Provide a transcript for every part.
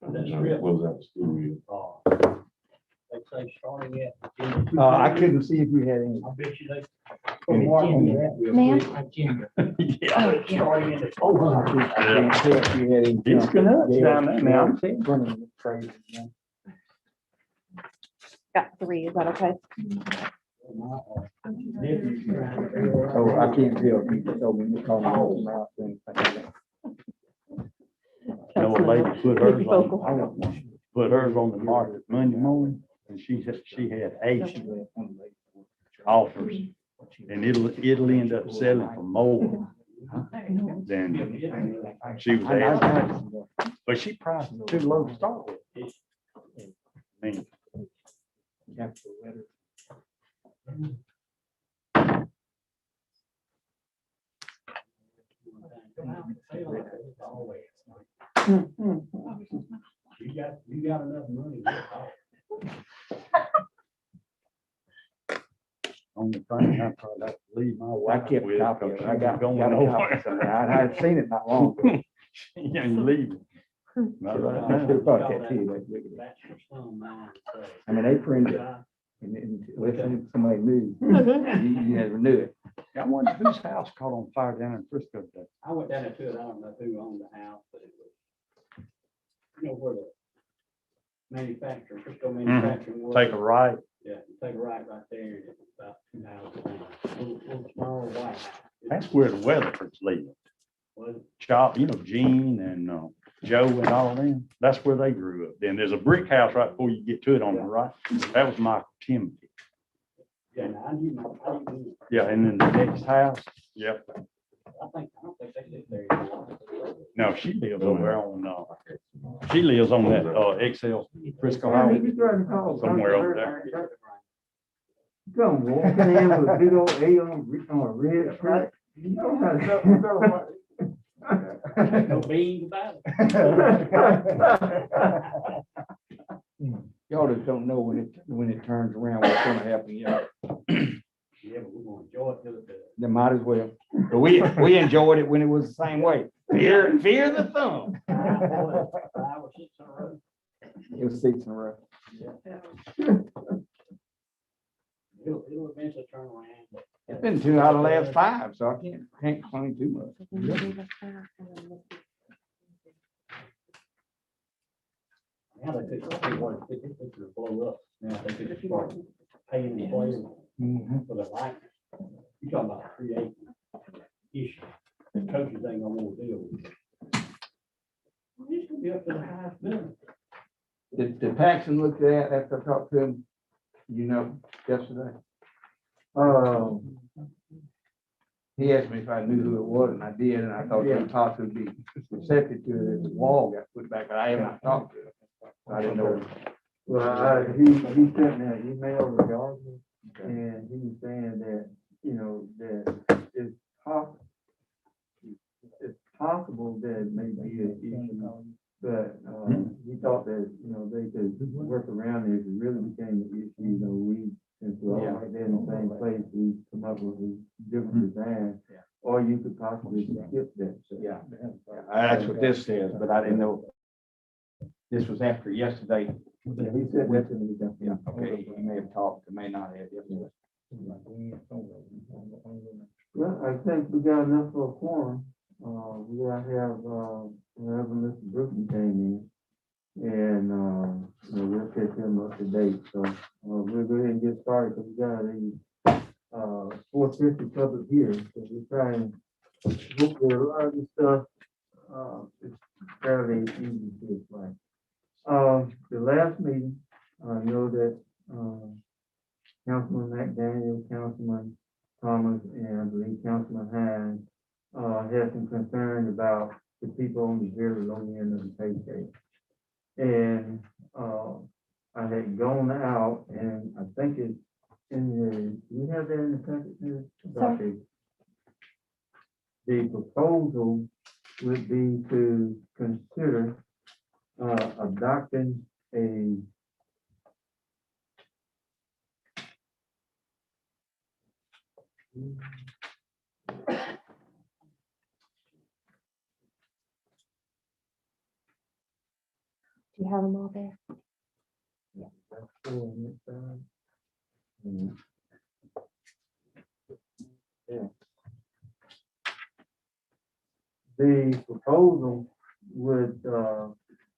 That's real. What was that school year? They say starting at. I couldn't see if you had any. I bet you they. Ma'am? Yeah. Starting in the. I can't see if you had any. It's good nuts down there now. I'm seeing. Running the trade, yeah. Got 3, is that okay? So I can't tell if you told me to call my mouth and things like that. You know, a lady put hers Vocal. on the market Monday morning, and she had 8 offers, and it'll end up selling for more than she was asking. But she priced it too low to start with. I mean, You got enough money. only thing I probably have to leave my I wife kept a with. copy of it. I got going a copy nowhere. somewhere. I had seen it not long ago. She ain't leaving. Not right I now. still thought that too. I mean, they printed it. And listen, somebody moved. You never knew it. I wonder whose house caught on fire down in Frisco today. I went down there to it, I don't know who owned the house, but it was, you know, where the manufacturer, Frisco manufacturing was. Take a right. Yeah, you take a right there, and it's about 2 houses down. Little small white house. That's where the Weatherfords live. Was it? Chop, you know, Gene and Joe and all of them. That's where they grew up. Then there's a brick house right before you get to it on the right. That was Michael Timothy. Yeah, no, I knew. Yeah, and then the next house, yep. I don't think they live there anymore. No, she lives over there on, she lives on that XL Frisco Highway, somewhere over there. Come walking in with a big old A on a red truck. You know how No beans about it. Y'all just don't know when it turns around, what's gonna happen, yeah. Yeah, but we're gonna enjoy it till it does. They might as well. But we enjoyed it when it was the same way. Fear the thumb. 5 or 6 in a row. It was 6 in a row. It'll eventually turn around. but- It's been 2 out of the last 5, so I can't complain too much. Now they could see what it could blow up. Now they could start paying the players for the likeness. You talking about creating issue. The coaches ain't gonna want to deal with it. Well, it's gonna be up to the highest bidder. Did Paxton look at that after I talked to him, yesterday? He asked me if I knew who it was, and I did, and I thought he would possibly be receptive to it if the wall got put back, but I have not talked to him. I didn't know. Well, he sent me an email regarding, and he was saying that, that it's possible that it may be an issue, but, he thought that, they could work around it if it really became an issue, since we're all right there in the same place, we come up with a different design, or you could possibly skip that. So, Yeah, that's what this says, but I didn't know. This was after yesterday. Yeah, he said that to me. Yeah, okay, he may have talked, may not have. Well, I think we got enough for a quorum. We gotta have, whenever Mr. Brooklyn came in, and, we'll catch him up to date, so, we'll go ahead and get started, because we got a 450 public here, so we're trying, hopefully a lot of this stuff, it's fairly easy to explain. The last meeting, I know that, Councilman McDaniel, Councilman Thomas, and I believe Councilman Hines, had some concern about the people on the very low end of the pay scale. And, I had gone out, and I think it's in do we have that in the packet here? About the proposal would be to consider, adopting a you have them all there. That's cool, next time. Mhm. Yeah. The proposal would,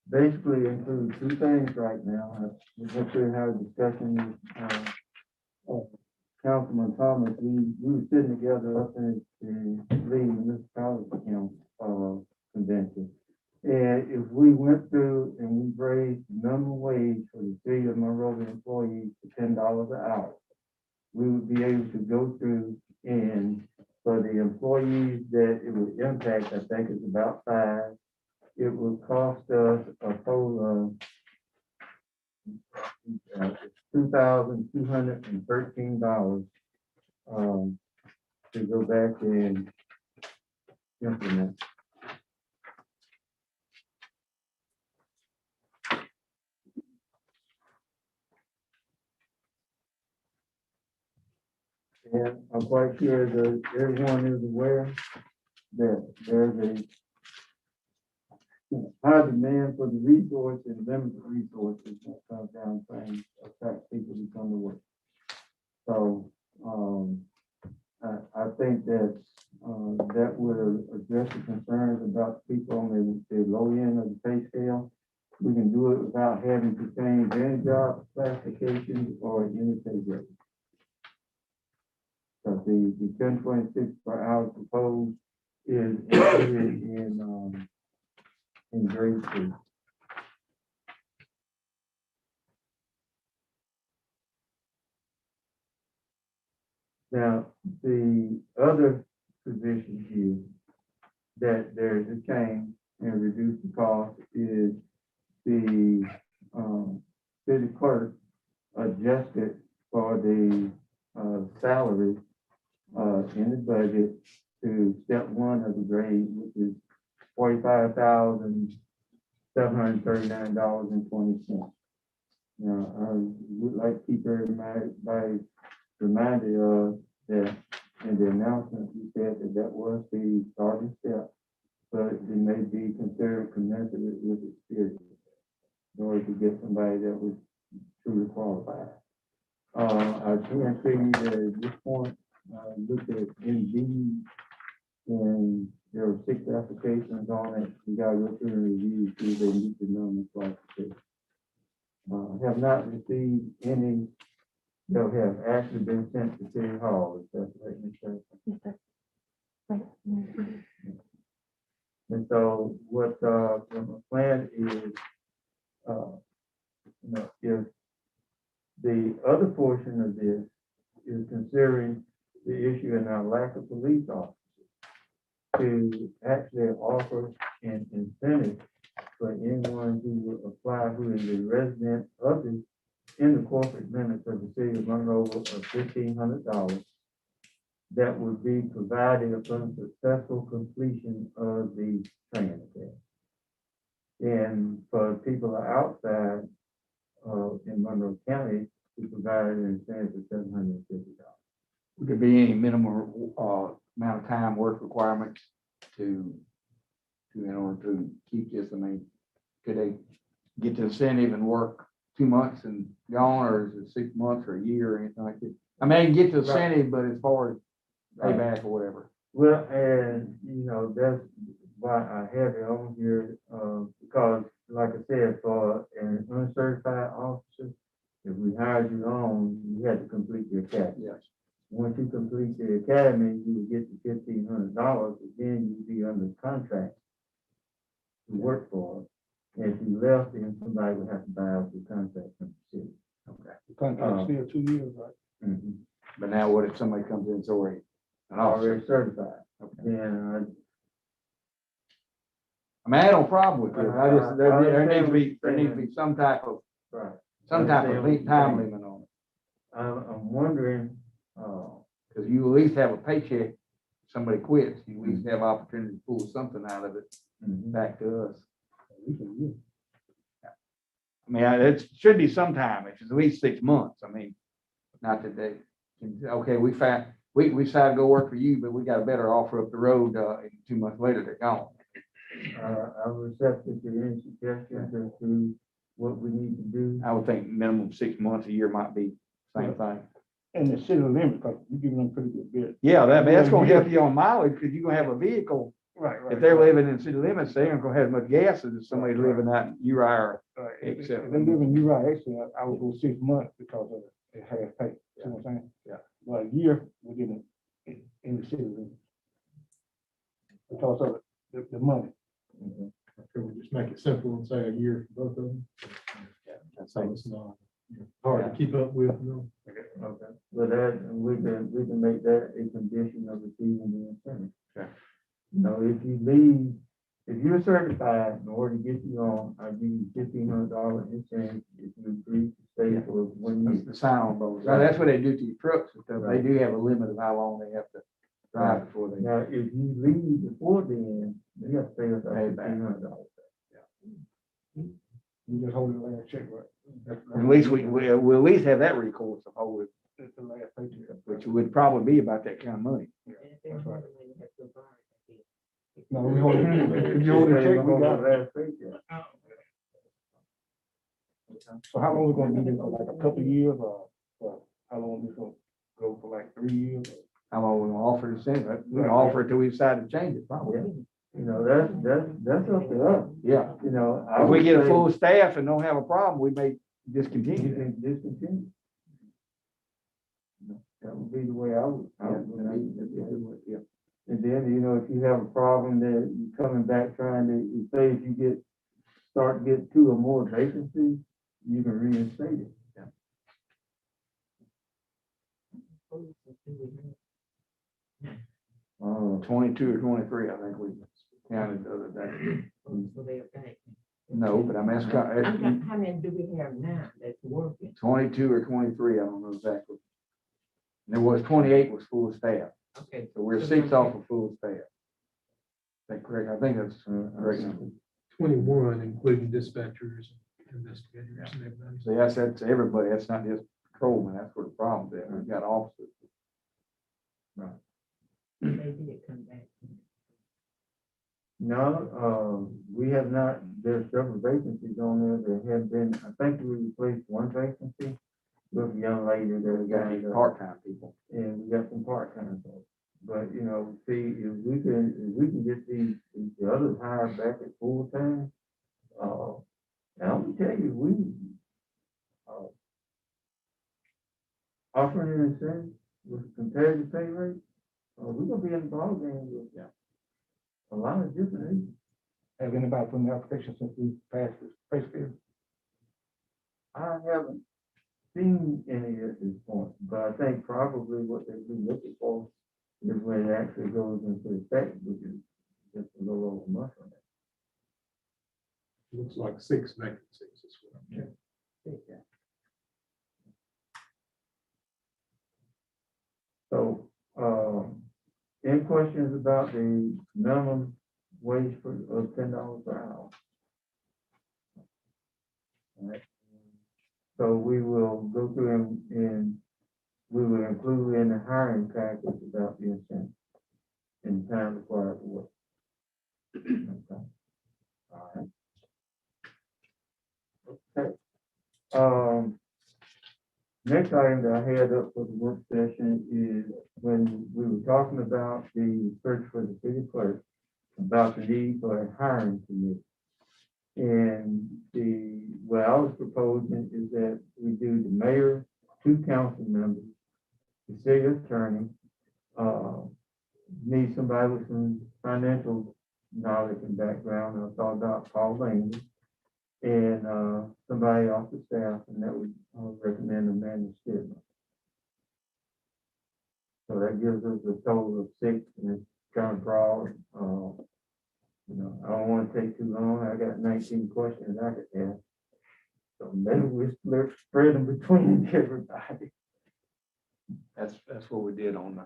basically include two things right now. We just had a discussion with, Councilman Thomas. We were sitting together up in the League Municipality Council, convention. And if we went through and we raised minimum wage for the city of Monroeville employees to $10 an hour, we would be able to go through and for the employees that it would impact, I think it's about 5, it would cost us a total of $2,213 to go back and implement. And I'm quite sure that everyone is aware that there's a high demand for the resource and limited resources when it comes down to things attract people to come to work. So, I think that, that will address the concerns about people on the low end of the pay scale. We can do it without having to change any job classifications or any pay grade. So the 10.26 per hour proposed is included in grade 2. Now, the other position here that there is a change and reduce the cost is the city clerk adjusted for the salary in the budget to step 1 of the grade, which is $45,739.20. Now, I would like to keep everybody reminded of that in the announcement, we said that that was the starting step, but it may be considered commensurate with experience in order to get somebody that was truly qualified. I can see that at this point, looked at Indeed, and there were 6 applications on it. We got to go through and review, see if they meet the minimum qualifications. Have not received any that have actually been sent to City Hall. Is that right, Mr. Yes, sir. Right. Mhm. And so what my plan is, if the other portion of this is considering the issue in our lack of police officers, to actually offer an incentive for anyone who will apply who is a resident of the in the corporate limits of the city of Monroeville of $1,500 that would be provided upon successful completion of the training test. And for people outside in Monroe County, to provide an incentive of $750. Would there be any minimum amount of time work requirements to in order to keep this? I mean, could they get the incentive and work 2 months and gone, or is it 6 months or a year or anything like that? I mean, they can get the incentive, but as far as payback or whatever. Well, and that's why I have it on here, because like I said, for an uncertified officer, if we hired you on, you had to complete the academy. Yes. Once you complete the academy, you would get the $1,500, but then you'd be under contract to work for it. If you left, then somebody would have to buy out the contract from the city. Okay. The contract's still 2 years, right? Mm-hmm. But now what if somebody comes in and already an officer? Already certified. Okay. Then I mean, I had no problem with this. I just, there needs to be, what you're saying. some type of right. time limit on it. I'm wondering, Because you at least have a paycheck. Somebody quits, you at least have opportunity to pull something out of it back to us. I mean, it should be sometime. It's at least 6 months. I mean, not that they, okay, we decided to go work for you, but we got a better offer up the road, and 2 months later, they're gone. I'm receptive to any suggestions as to what we need to do. I would think minimum 6 months, a year might be same thing. And the city limit, because you're giving them pretty good bid. Yeah, that's gonna Yeah. help you on mileage, because you're gonna have a vehicle. Right, right. If they're living in city limits, they ain't gonna have as much gas as if somebody's living out in Uri or Right, if except- if they live in Uri, actually, I would go 6 months because of it has pay, you know what I'm saying? Yeah. But a year, we're getting in the city limits. Because of the money. Can we just make it simple and say a year for both of them? That's So it's not hard to keep up with, you know? Okay. But that, we can make that a condition of receiving the incentive. Okay. You know, if you leave, if you're certified, in order to get you on, I give you $1,500 incentive if you agree to stay for 1 That's year. the sign on bonus. Now, that's what they do to your trucks and stuff. They do have a limit of how long they have to drive before they. Now, if you leave before then, you have to pay us Pay it back. $1,500. We just hold the last check, right? At least we'll at least have that recourse of hold it, That's the last paycheck. which would probably be about that kind of money. That's right. No, we hold, if you hold the check, we got it. Last paycheck. So how long we gonna do this, for like a couple of years, or how long we gonna go for like 3 years? How long we gonna offer the incentive? We can offer it till we decide to change it, probably. You know, that's up to us, Yeah. you know. I If we would get a say full staff and don't have a problem, we may You discontinue it. can discontinue. That would be the way I would. Yeah. And then, you know, if you have a problem that you're coming back trying to, say if you start to get 2 or more vacancies, you can reinstate it. Um, 22 or 23, I think we counted the other day. No, but I'm asking, How many do we have now that's working? 22 or 23, I don't know exactly. And there was 28 was full staff, Okay. so we're 6 off of full staff. Is that correct? I think that's a great number. 21, including dispatchers, investigators and everybody. So that's everybody, that's not just patrolmen, that's where the problem's at. We've got officers. They did come back. No, we have not, there's several vacancies on there that have been, I think we replaced 1 vacancy with a young lady We that got these got, part-time people. and we got some part-time folks. But, you know, see, if we can get the others hired back at full-time, and I'm gonna tell you, we, offering an incentive with competitive pay rate, we're gonna be in the ballgame with a lot of different agencies. Have anybody put in the application since we passed this pay scale? I haven't seen any at this point, but I think probably what they've been looking for is when it actually goes into effect, which is just a little over a month from now. Looks like 6 vacancies is what I'm checking. So, any questions about the minimum wage of $10 per hour? All right. So we will go through and we will include in the hiring package about the incentive and time required for work. Okay. All right. Okay. Next item that I had up for the work session is when we were talking about the search for the city clerk, about the need for a hiring committee. And what I was proposing is that we do the mayor, 2 council members, the city attorney, need somebody with some financial knowledge and background. I thought about Paul Lane, and somebody off the staff, and that would recommend Amanda Stidham. So that gives us a total of 6, and it's kind of broad. You know, I don't want to take too long. I got 19 questions I could ask. So maybe we spread them between everybody. That's what we did on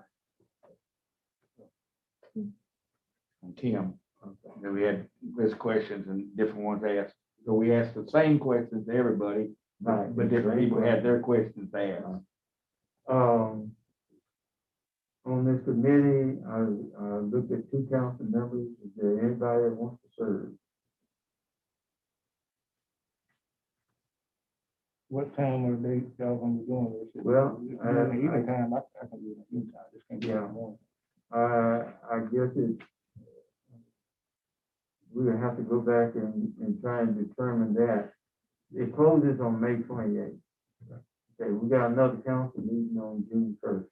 Tim. Then we had list questions and different ones asked. So we asked the same questions to everybody, Right. but different people had their questions asked. On this committee, I looked at 2 council members. Is there anybody that wants to serve? what time of the day y'all gonna be doing this? Well, During the evening time, I can do it in the evening time, just can't do it in Yeah. the morning. I guess we would have to go back and try and determine that. It closes on May 28th. Okay, we got another council meeting on June 1st.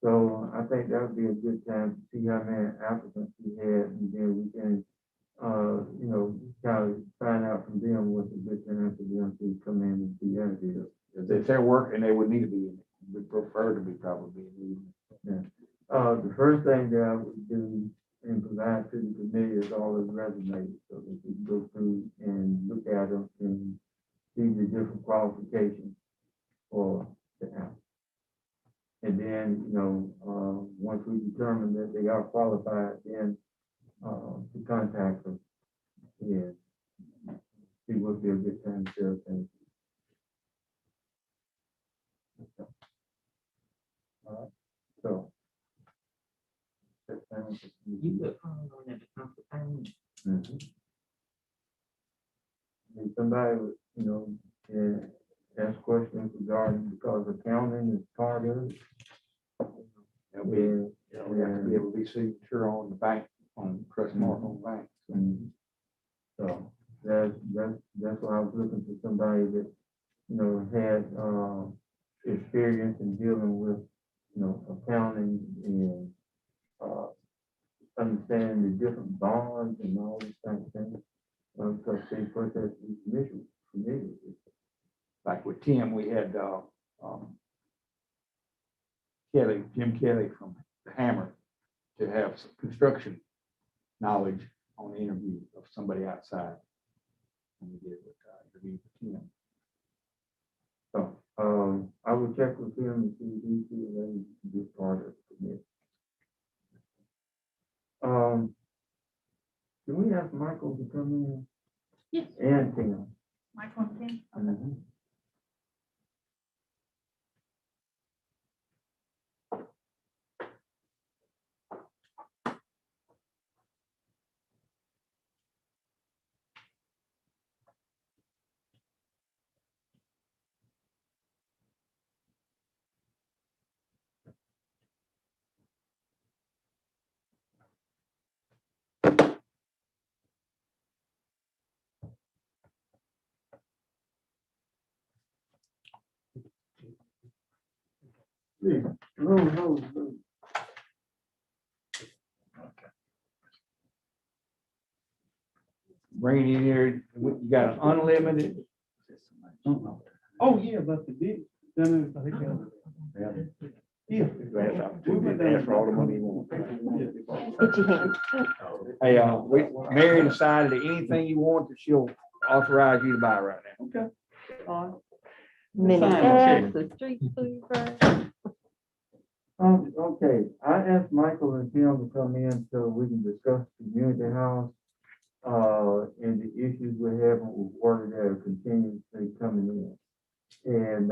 So I think that would be a good time to see how many applicants we had, and then we can, kind of find out from them what's a good time for them to come in and be interviewed. If they're working, they would need to be, we prefer to be probably. The first thing that I would do and provide to the committee is all the resumes, so that we can go through and look at them and see the different qualifications for the applicant. And then, once we determine that they are qualified, then to contact them and see what be a good time to share things. All right, so. You put phone on at the council time. And somebody would, can ask questions regarding, because accounting is part of it. They'll be, we have to be able to be signature on the bank, on trust mark on the bank. So that's why I was looking for somebody that, had experience in dealing with, accounting and understanding the different bonds and all these kinds of things. Because they first have to be familiar with it. Like with Tim, we had Jim Kelly from the Hammer, to have some construction knowledge on the interview of somebody outside. And we did interview with Tim. So I will check with him and see if he feels ready to be part of it. Can we ask Michael to come in? Yes. And Tim. Michael and Tim. Mhm. Yeah. No. Bring it in here, you got an unlimited. Oh, yeah, but the bid, then I think. Yeah. Ask for all the money you want. Get your hand. Hey, Mary decided that anything you want that she'll authorize you to buy right now. Okay. Mini X, a street sweeper. Okay, I asked Michael and Tim to come in so we can discuss the community house and the issues we're having with water that are continuously coming in. And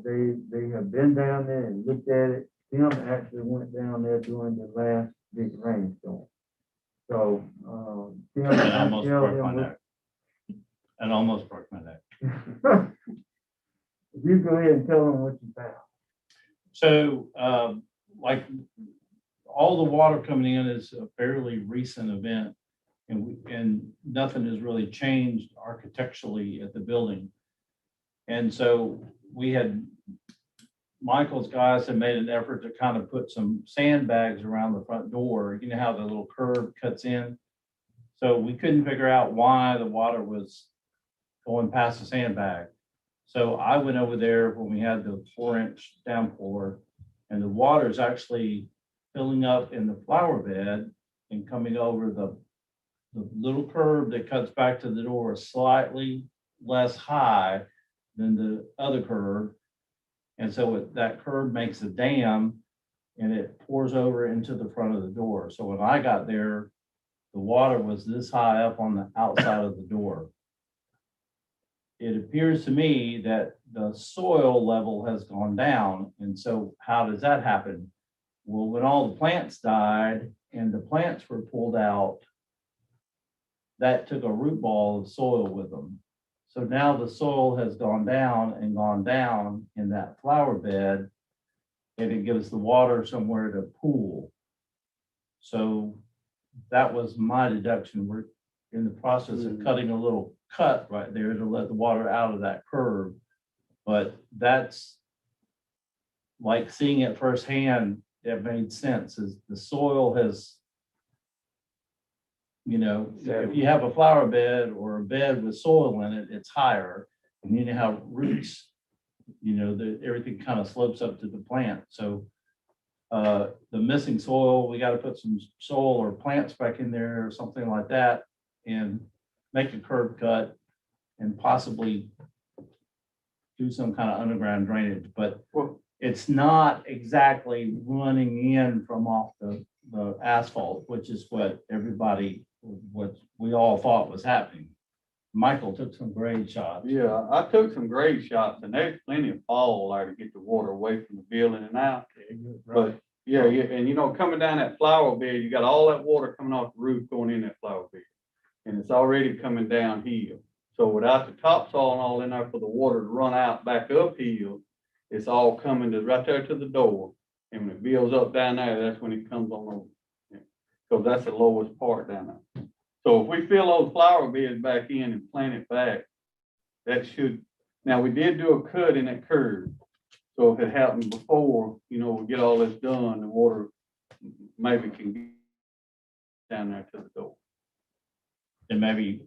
they have been down there and looked at it. Tim actually went down there during the last big rainstorm. So Tim, I I almost tell broke him my what- neck. And almost broke my neck. You go ahead and tell them what you found. So, like, all the water coming in is a fairly recent event, and nothing has really changed architecturally at the building. And so Michael's guys had made an effort to kind of put some sandbags around the front door. You know how the little curb cuts in? So we couldn't figure out why the water was going past the sandbag. So I went over there when we had the 4-inch downpour, and the water is actually filling up in the flower bed and coming over the little curb that cuts back to the door is slightly less high than the other curb. And so that curb makes a dam and it pours over into the front of the door. So when I got there, the water was this high up on the outside of the door. It appears to me that the soil level has gone down. And so how does that happen? Well, when all the plants died and the plants were pulled out, that took a root ball of soil with them. So now the soil has gone down and gone down in that flower bed, and it gives the water somewhere to pool. So that was my deduction. We're in the process of cutting a little cut right there to let the water out of that curve. But that's like seeing it firsthand, it made sense, is the soil has, you know, if you have a flower bed or a bed with soil in it, it's higher. And you know how roots, you know, everything kind of slopes up to the plant. So the missing soil, we got to put some soil or plants back in there or something like that and make a curb cut and possibly do some kind of underground drainage. But it's not exactly running in from off the asphalt, which is what we all thought was happening. Michael took some grade shots. Yeah, I took some grade shots and there's plenty of fall there to get the water away from the building and out. But yeah, and you know, coming down that flower bed, you got all that water coming off the roof going in that flower bed. And it's already coming downhill. So without the topsoil and all in there for the water to run out back uphill, it's all coming to right there to the door. And when it builds up down there, that's when it comes on over. Because that's the lowest part down there. So if we fill those flower beds back in and plant it back, that should, now we did do a cut in that curve. So if it happened before, you know, we get all this done, the water maybe can get down there to the door. And maybe,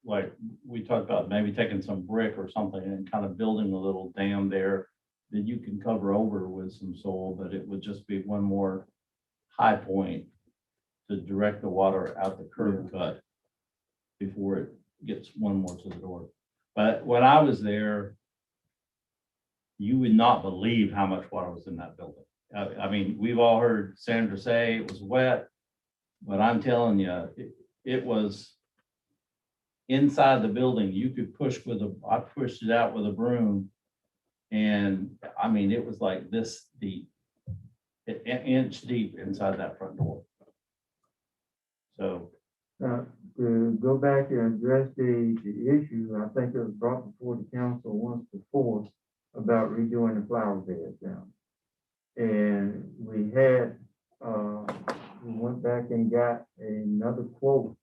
like we talked about, maybe taking some brick or something and kind of building a little dam there that you can cover over with some soil, but it would just be one more high point to direct the water out the curb cut before it gets one more to the door. But when I was there, you would not believe how much water was in that building. I mean, we've all heard Sandra say it was wet, but I'm telling you, it was inside the building. You could push I pushed it out with a broom. And I mean, it was like this deep, an inch deep inside that front door. So. To go back and address the issue, I think it was brought before the council once before about redoing the flower beds down. And we went back and got another quote,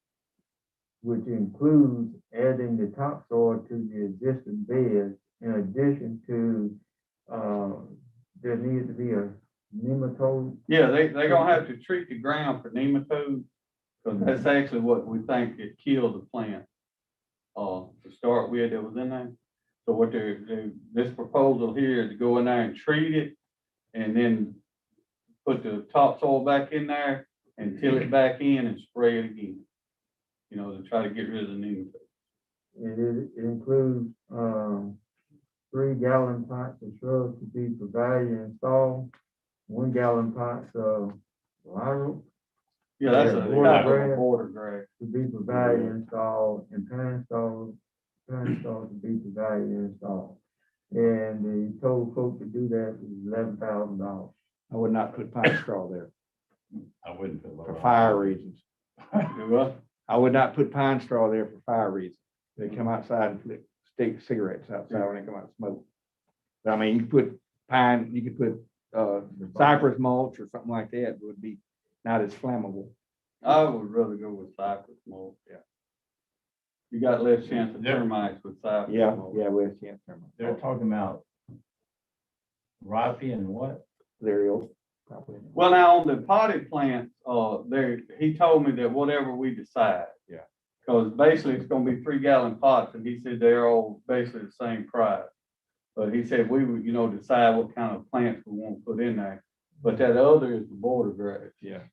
which includes adding the topsoil to the existing beds, in addition to, there needs to be a nematode. Yeah, they're gonna have to treat the ground for nematodes, because that's actually what we think it killed the plant. To start with, that was in there. So what this proposal here is to go in there and treat it, and then put the topsoil back in there and till it back in and spray it again. You know, to try to get rid of the nematodes. It includes 3-gallon pots of shrubs to be provided and installed, 1-gallon pots of laurel. Yeah, that's a border grass to be provided and installed, and pine stalls to be provided and installed. And the total quote to do that is $11,000. I would not put pine straw there I wouldn't put for fire reasons. Do what? I would not put pine straw there for fire reasons. They come outside and stick cigarettes outside when they come out and smoke. But I mean, you could put pine, you could put cypress mulch or something like that. It would be not as flammable. I would rather go with cypress mulch. Yeah. You got less chance of termites with cypress mulch. Yeah, we have chance termites. They're talking about rye and what? Cereals, probably. Well, now on the potted plants, he told me that whatever we decide. Yeah. Because basically it's gonna be 3-gallon pots, and he said they're all basically the same price. But he said we would, you know, decide what kind of plants we want to put in there. But that other is the border grass. Yeah.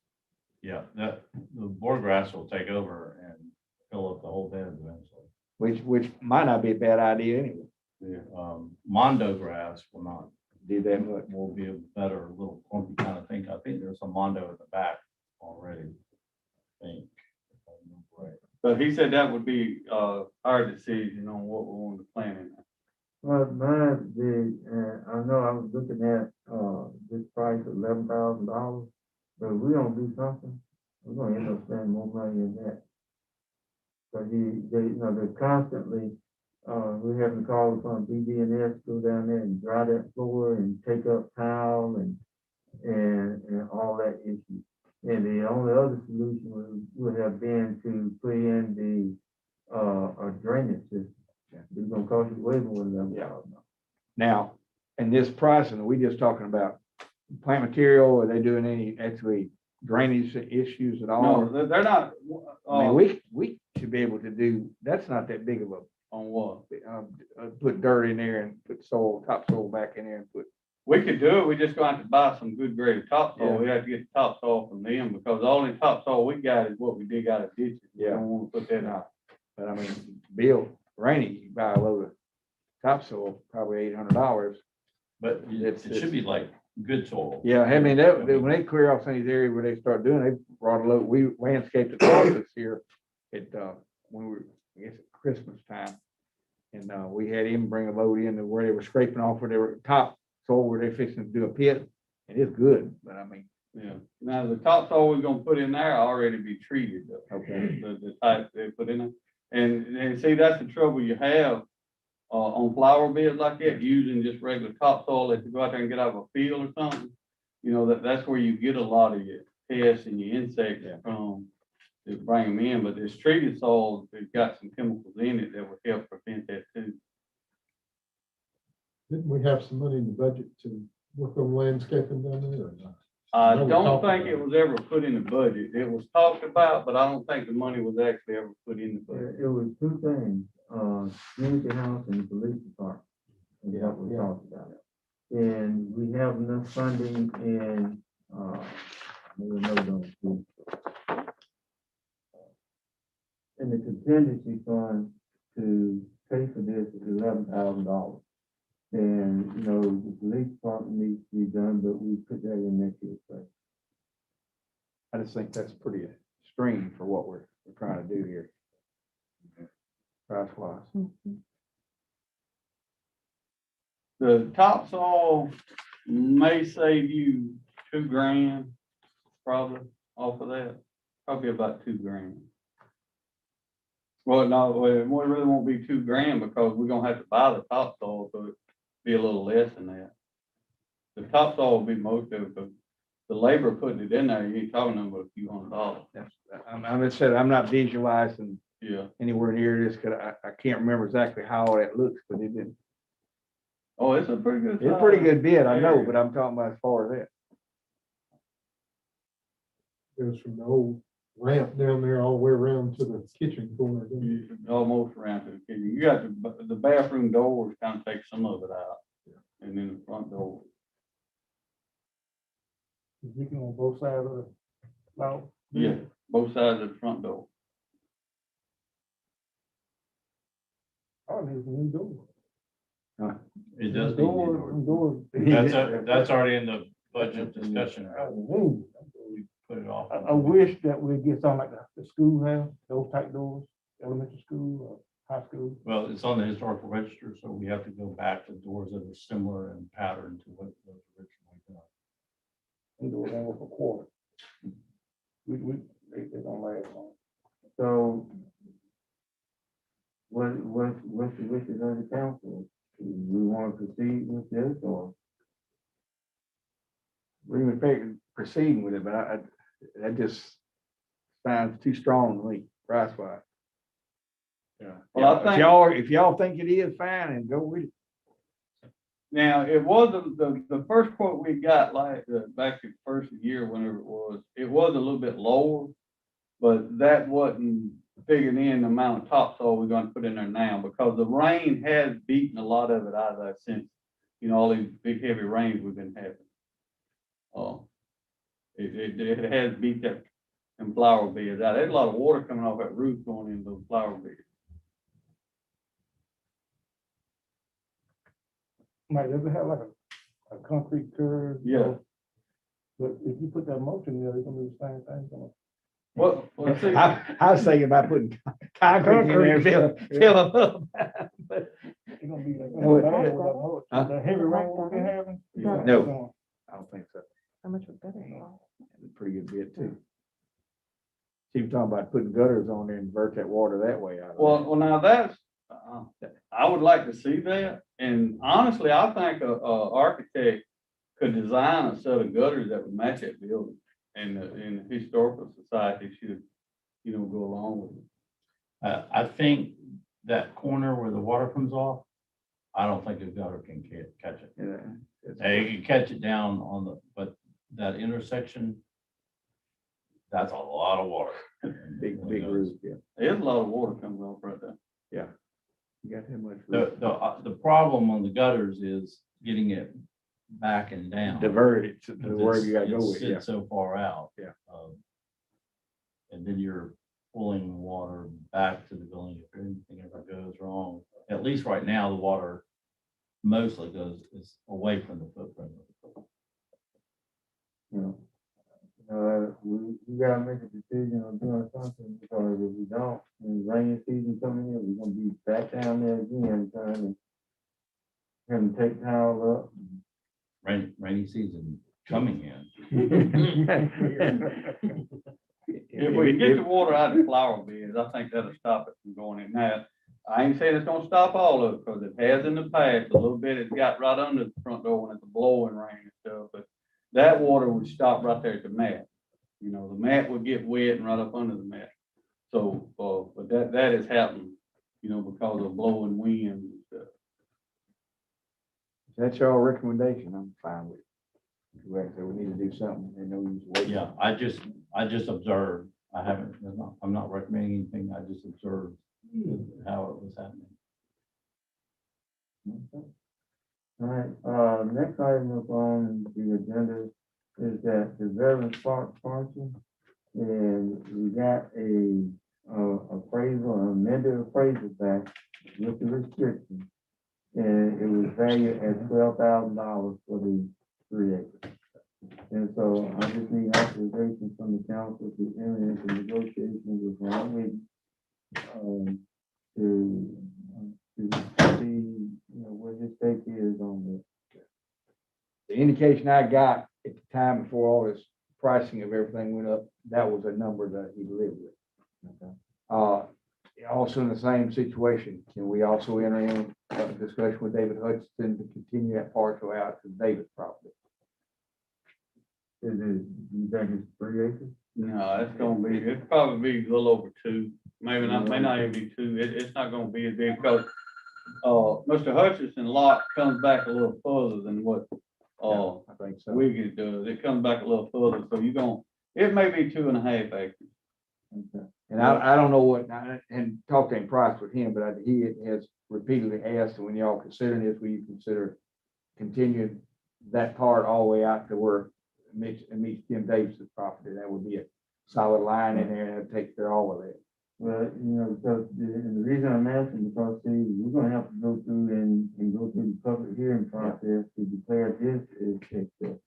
Yeah, the board grass will take over and fill up the whole bed eventually. Which might not be a bad idea anyway. Yeah. Mondo grass will not Do that much. will be a better little clumpy kind of thing. I think there's some Mondo in the back already. I think. If I remember right. But he said that would be our decision on what we want to plant in there. Well, I know I was looking at this price of $11,000, but if we don't do something, we're gonna end up spending more money than that. But they're constantly we're having calls from BDNS, go down there and dry that floor and take up tile and all that issue. And the only other solution would have been to put in a drainage system. It's gonna cost you way more than Yeah. $11,000. Now, in this pricing, we just talking about plant material, are they doing any actually drainage issues at all? No, they're not, I mean, we should be able to do, that's not that big of a, on what? put dirt in there and put soil, topsoil back in there and put, We could do it, we just gonna have to buy some good grade topsoil, Yeah. we have to get the topsoil from them, because the only topsoil we got is what we dig out of ditches. We Yeah. don't wanna put that out. but I mean, Bill, Rainey, you buy a load of topsoil, probably $800. But it should be like good soil. Yeah, I mean, when they clear off some of these areas where they start doing, they brought a load, we landscaped the office here at, when we were, I guess, at Christmas time. And, we had him bring a load in to where they were scraping off where they were top soil where they're fixing to do a pit. And it's good, but I mean, Yeah, now the topsoil we're gonna put in there already be treated though. Okay. The type they put in there, and see, that's the trouble you have. On flower beds like that, using just regular topsoil, if you go out there and get out of a field or something. You know, that's where you get a lot of your pests and your insects from, to bring them in, but this treated soil, it's got some chemicals in it that will help prevent that too. Didn't we have some money in the budget to work on landscaping down there or not? I know we don't talked think about it was ever put in the budget. It was talked about, but I don't think the money was actually ever put in the budget. It was two things, community house and police department. Is what we talked about. And we have enough funding in, maybe no, don't do. In the contingency fund to pay for this is $11,000. And, you know, the police department needs to be done, but we put that in next year's budget. I just think that's pretty extreme for what we're trying to do here. Price wise. The topsoil may save you $2,000, probably, off of that, probably about $2,000. Well, no, it really won't be $2,000 because we're gonna have to buy the topsoil, so it'd be a little less than that. The topsoil will be most of it, but the labor putting it in there, you ain't talking about a few $100. I'm just saying, I'm not visualizing Yeah. anywhere near this, cause I can't remember exactly how all that looks, but it didn't. Oh, it's a pretty good. It's a pretty size. good bid, I know, area. but I'm talking about as far as that. Goes from the old ramp down there all the way around to the kitchen corner. doesn't it? You almost around to the kitchen. You got the bathroom doors kind of take some of it out. And then the front door. You can on both sides of the, no? Yeah, both sides of the front door. Oh, there's a new door. It does. need new doors. Doors. That's already in the budget discussion. Ooh. We put it off. I wish that we get something like the schoolhouse, those type doors, elementary school or high school. Well, it's on the historical register, so we have to go back to doors that are similar in pattern to what was originally done. And doors that were for quarter. They don't last long. So what's the wishes of the council? Do we want to proceed with this or? We're even proceeding with it, but that just sounds too strong to me, price wise. Yeah. Well, I If y'all think it is, fine, and go with it. Now, it was the first quote we got like back in the first year, whenever it was a little bit lower, but that wasn't figuring in the amount of topsoil we're going to put in there now because the rain has beaten a lot of it out of there since, you know, all these big heavy rains we've been having. It has beat that and flower beds out. There's a lot of water coming off that roof going into those flower beds. Might ever have like a concrete curve. Yeah. But if you put that motion there, it's gonna be the same thing. Well, see, I was thinking about putting concrete in there, fill them up. But It's gonna be like. Huh? The heavy rain we've been having. No. I don't think so. How much would better cost? It's a pretty good bid too. See, you're talking about putting gutters on there and divert that water that way out. well, now that's, I would like to see that, and honestly, I think a architect could design a set of gutters that would match that building, and the historical society should, go along with it. I think that corner where the water comes off, I don't think a gutter can catch it. Yeah, You can catch it down but that intersection, that's a lot of water. big roof, yeah. There's a lot of water coming off right there. You got that much roof. The problem on the gutters is getting it back and down. Divert it to Because wherever you gotta it's- go it with, yeah. sits so far out. Yeah. And then you're pulling the water back to the building if anything ever goes wrong. At least right now, the water mostly is away from the footprint. We gotta make a decision on doing something, because if we don't, when rainy season coming in, we're gonna be back down there again, trying to have to take tile up. Rainy season coming in. If we can get the water out of the flower beds, I think that'll stop it from going in now. I ain't saying it's gonna stop all of it, because it has in the past, a little bit, it got right under the front door when it's blowing rain and stuff, but that water would stop right there at the mat. The mat would get wet and right up under the mat. So, but that has happened, because of blowing wind and stuff. That's your recommendation, I'm fine with it. We need to do something, and no use waiting. Yeah, I just observed. I'm not recommending anything. I just observed how it was happening. All right, next item up on the agenda is that the Veterans Park parcel, and we got a appraisal, amended appraisal back with the restrictions. And it was valued at $12,000 for the 3 acres. And so I just need authorization from the council to enter into negotiations with Ron Wiggins, to see, what his stake is on this. The indication I got at the time before all this pricing of everything went up, that was a number that he lived with. Also in the same situation, can we also enter in a discussion with David Hutchinson to continue that parcel out to David's property? You think it's 3 acres? No, it's probably be a little over 2, maybe not, may not even be 2. It's not gonna be as big, because Mr. Hutchinson lot comes back a little further than what I think so. Wiggins does. It comes back a little further, so it may be 2.5 acres. Okay. And I don't know what, and talked in price with him, but he has repeatedly asked, when y'all consider this, will you consider continuing that part all the way out to where it meets Jim Davis's property? That would be a solid line in there, and it'd take care of all of that. Well, because the reason I'm asking, because see, we're gonna have to go through and go through the public hearing process to declare this as excess.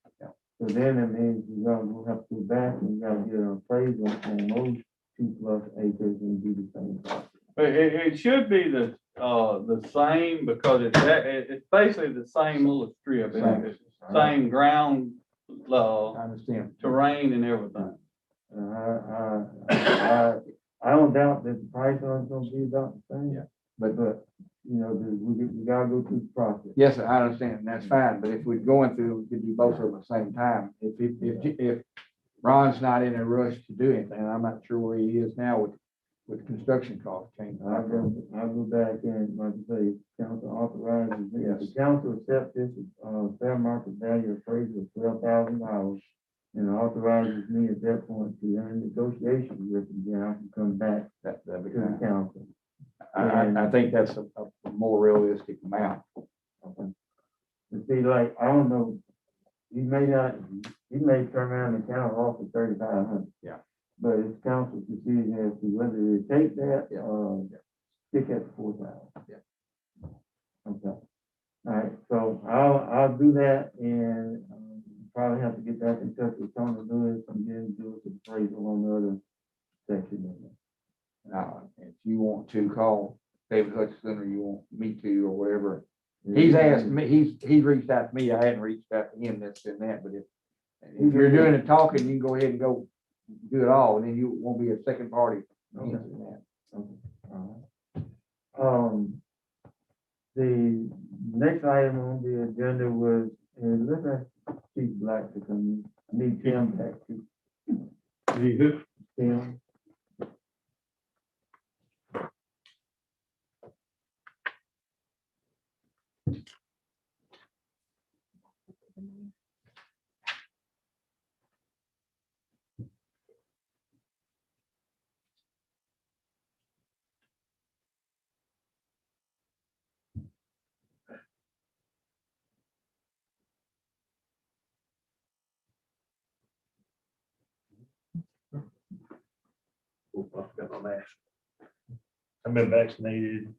So then it means we'll have to go back and we gotta get an appraisal on those 2+ acres and do the same process. It should be the same, because it's basically the same little strip. It's same ground, I understand. terrain and everything. I don't doubt that the price on it's gonna be about the same. Yeah. But we gotta go through the process. Yes, sir, I understand, and that's fine, but if we're going through, we could do both of them at the same time. If Ron's not in a rush to do anything, I'm not sure where he is now with construction costs changing. I'll go back and, like I say, council authorizes me, if the council accepts this, fair market value appraisal of $12,000. And authorizes me at that point to enter negotiations with them, then I can come back to the council. I think that's a more realistic amount. Okay. And see, like, I don't know, he may turn around and counter offer 3,500. Yeah. But it's council's decision as to whether to take that, stick at 4,000. Yeah. Okay. All right, so I'll do that, and probably have to get back in touch with Tony Lewis and then do the appraisal on the other section. If you want to call David Hutchinson, or you want me to, or whatever, he's asked me, he's reached out to me, I hadn't reached out to him, this and that, but if you're doing the talking, you can go ahead and go do it all, and then you won't be a second party. Okay. All right. The next item on the agenda was, and let's ask Chief Black to come in. I need Tim back too. Tim. Oh, I forgot my mask. I've been vaccinated,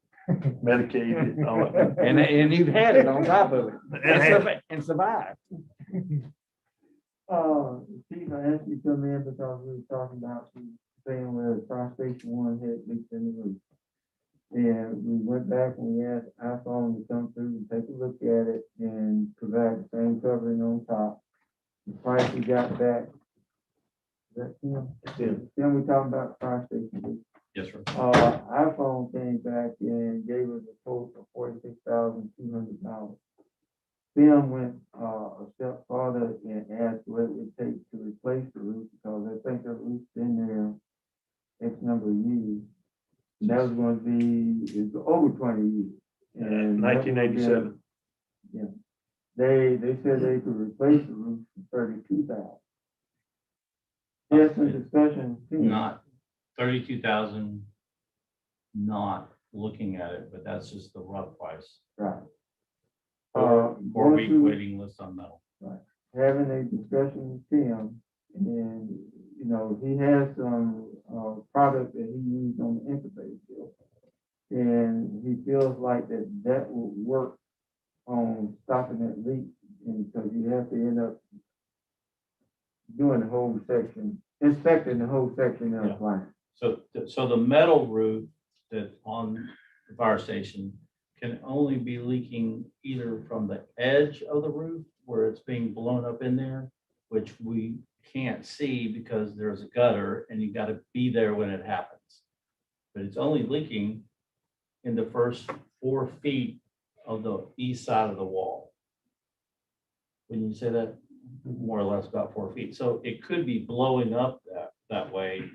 medicated, all that. And you've had it on top of it. And had- And survived. Chief, I asked you to come in because we were talking about the thing where the fire station one had leaks in the roof. And we went back and we asked iPhone to come through and take a look at it and provide the same covering on top. The price we got back. Is that Tim? Tim, we talking about the fire station. Yes, sir. iPhone came back and gave us a quote of $46,200. Tim went a step farther and asked what it would take to replace the roof because I think the roof's been there X number of years. And that was going to be, it's over 20 years. And 1987. Yeah. They said they could replace the roof for $32,000. Yes, some discussion. Tim. Not 32,000, not looking at it, but that's just the rough price. Right. Four-week waiting list on metal. Having a discussion with Tim, and, you know, he has some, product that he used on the incubator bill. And he feels like that will work on stopping that leak, and because you have to end up doing the whole section, inspecting the whole section of the plant. So the metal roof that's on the fire station can only be leaking either from the edge of the roof where it's being blown up in there, which we can't see because there's a gutter and you got to be there when it happens. But it's only leaking in the first 4 feet of the east side of the wall. When you say that, more or less about 4 feet. So it could be blowing up that way.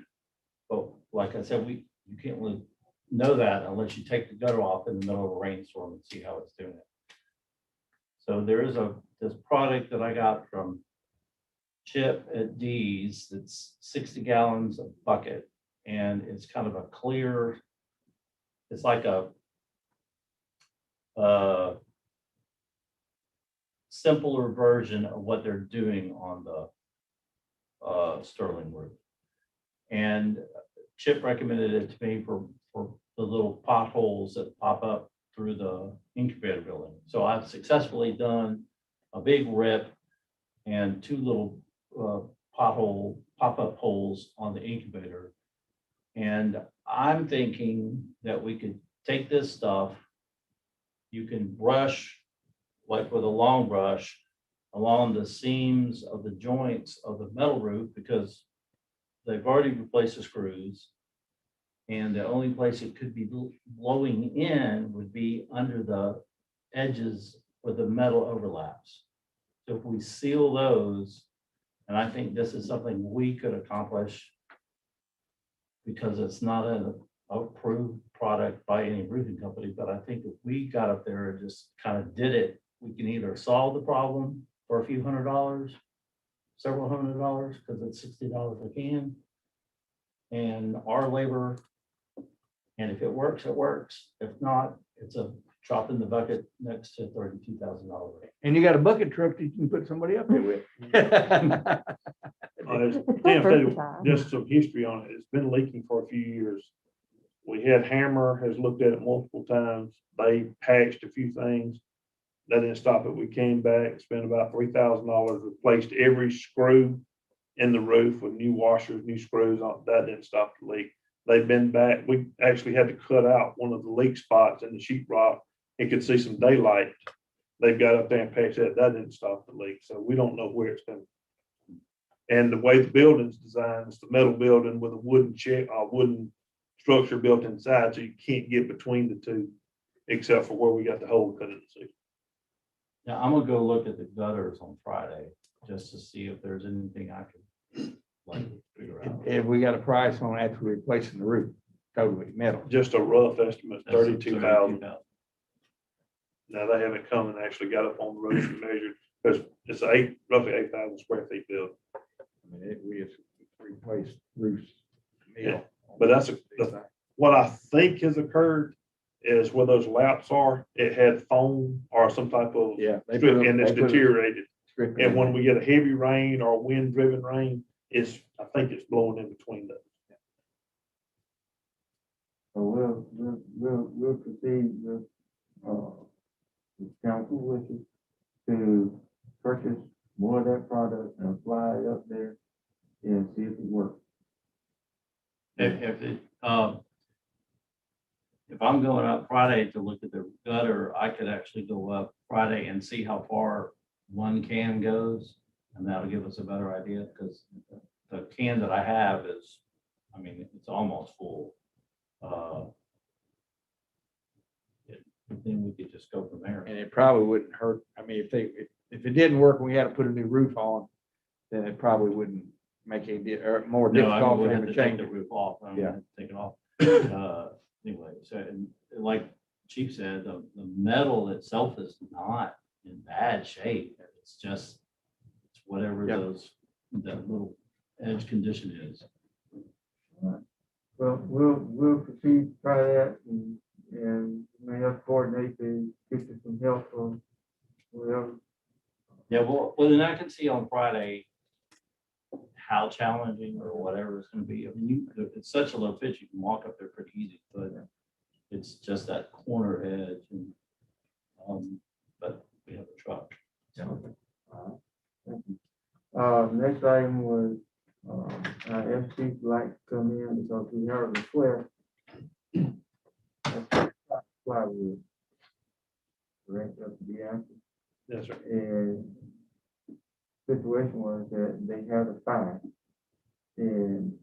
But like I said, you can't really know that unless you take the gutter off in the middle of a rainstorm and see how it's doing it. So there is this product that I got from Chip at D's that's 60 gallons a bucket, and it's kind of a clear, it's like a simpler version of what they're doing on the Sterling roof. And Chip recommended it to me for the little potholes that pop up through the incubator building. So I've successfully done a big rip and 2 little pop-up holes on the incubator. And I'm thinking that we could take this stuff, you can brush, like with a long brush, along the seams of the joints of the metal roof because they've already replaced the screws. And the only place it could be blowing in would be under the edges where the metal overlaps. So if we seal those, and I think this is something we could accomplish because it's not an approved product by any roofing company, but I think if we got up there and just kind of did it, we can either solve the problem for a few $100s, several $100s, because it's $60 a can, and our labor. And if it works, it works. If not, it's a drop in the bucket next to $32,000. And you got a bucket truck that you can put somebody up there with. Just some history on it. It's been leaking for a few years. We had Hammer has looked at it multiple times. They patched a few things. That didn't stop it. We came back, spent about $3,000, replaced every screw in the roof with new washers, new screws on. That didn't stop the leak. They've been back. We actually had to cut out one of the leak spots in the sheetrock. It could see some daylight. They've got up there and patched that. That didn't stop the leak. So we don't know where it's been. And the way the building's designed, it's the metal building with a wooden structure built inside, so you can't get between the two. except for where we got the hole cut in the ceiling. Yeah, I'm gonna go look at the gutters on Friday, just to see if there's anything I can, like, figure out. If we got a price on actually replacing the roof, totally metal. Just a rough estimate, That's $32,000. Now, they haven't come and actually got up on the roof and measured, because it's roughly 8,000 square feet built. I mean, we have replaced roofs. Yeah, but that's what I think has occurred is where those laps are, it had foam or some type of Yeah. strip, and it's deteriorated. Strip And when we get a heavy rain or wind-driven rain, I think it's blowing in between those. So we'll proceed with, the council wishes to purchase more of that product and apply it up there and see if it works. If I'm going up Friday to look at the gutter, I could actually go up Friday and see how far one can goes. And that'll give us a better idea, because the can that I have is, I mean, it's almost full. Then we could just go from there. And it probably wouldn't hurt. I mean, if it didn't work and we had to put a new roof on, then it probably wouldn't make any, or more No, I difficult would for have them to to take change the it. roof off. I'm Yeah. gonna take it off. Anyway, so, and like Chief said, the metal itself is not in bad shape. It's just, it's whatever Yeah. that little edge condition is. Well, we'll proceed, try that, and may have to coordinate to get you some help from whatever. Yeah, well, then I can see on Friday how challenging or whatever it's gonna be. I mean, it's such a low pitch, you can walk up there pretty easy, but it's just that corner edge and, but we have a truck. Next item was, our FC like to come in because we heard a request. Plywood. Rent up to be answered. Yes, sir. And situation was that they had a fire. And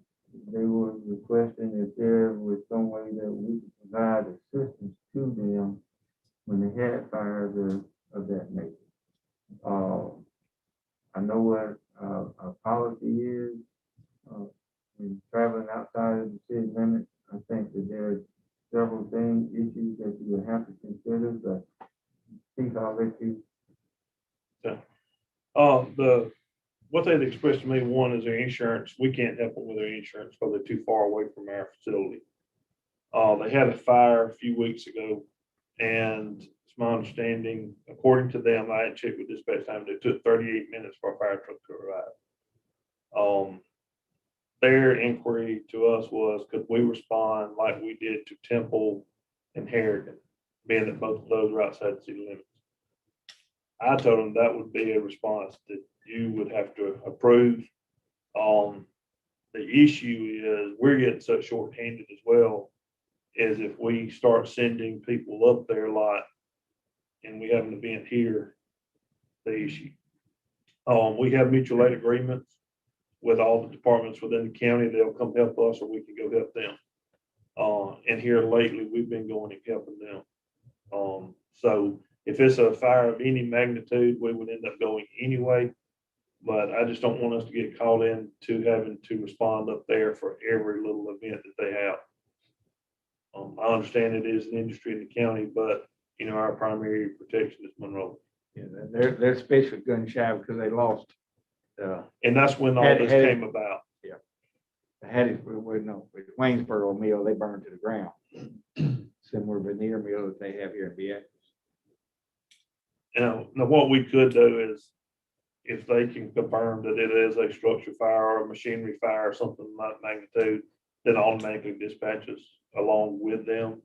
they were requesting if there was some way that we could provide assistance to them when they had fires of that nature. I know what our policy is, in traveling outside of the city limits. I think that there are several issues that you would have to consider, but Chief, I'll let you. What they'd expressed to me, one is their insurance. We can't help them with their insurance because they're too far away from our facility. They had a fire a few weeks ago, and it's my understanding, according to them, I had checked with dispatch time, it took 38 minutes for a fire truck to arrive. Their inquiry to us was, could we respond like we did to Temple and Harrigan, being that both of those are outside the city limits? I told them that would be a response that you would have to approve. The issue is we're getting so short-handed as well, is if we start sending people up there a lot and we have an event here, the issue. We have mutual aid agreements with all the departments within the county. They'll come help us or we can go help them. And here lately, we've been going and helping them. So if it's a fire of any magnitude, we would end up going anyway. But I just don't want us to get called in to having to respond up there for every little event that they have. I understand it is an industry in the county, but you know, our primary protection is Monroe. Yeah, they're especially gun shy because they lost. And that's when all this came about. They had it, with Waynesboro mill, they burned to the ground. Similar veneer mill that they have here in Beatrice. Now what we could do is, if they can confirm that it is a structure fire or a machinery fire or something of that magnitude, then automatically dispatches along with them.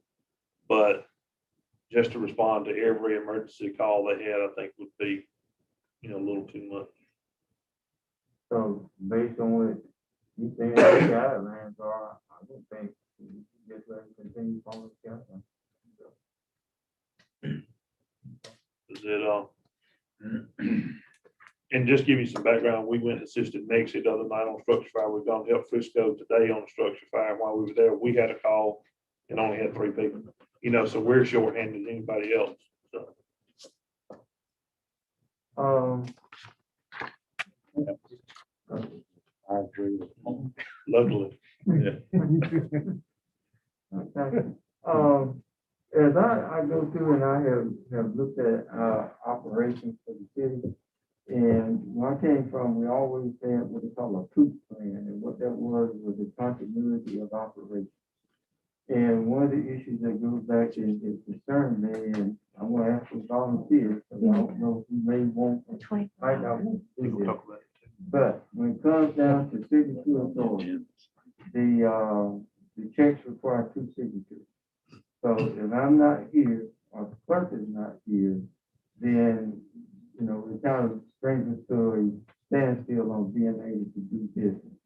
But just to respond to every emergency call they had, I think would be, a little too much. So based on what you think the guidelines are, I don't think you just let them continue following the guidelines. Is it, and just give you some background, we went and assisted Nexie the other night on structure fire. We've gone to help Frisco today on a structure fire. While we were there, we had a call and only had 3 people. you know, so we're shorthanded than anybody else, so. I agree with Luckily, Okay. As I go through and I have looked at, operations for the city. And where I came from, we always had what they call a troop plan, and what that was the continuity of operations. And one of the issues that goes back is concerned me, and I'm gonna ask for volunteers, because I don't know who may want, might not want to do we'll this. talk about it. But when it comes down to signature authority, the checks require 2 signatures. So if I'm not here, or the clerk is not here, then, you know, it kind of brings us to a standstill on being able to do business.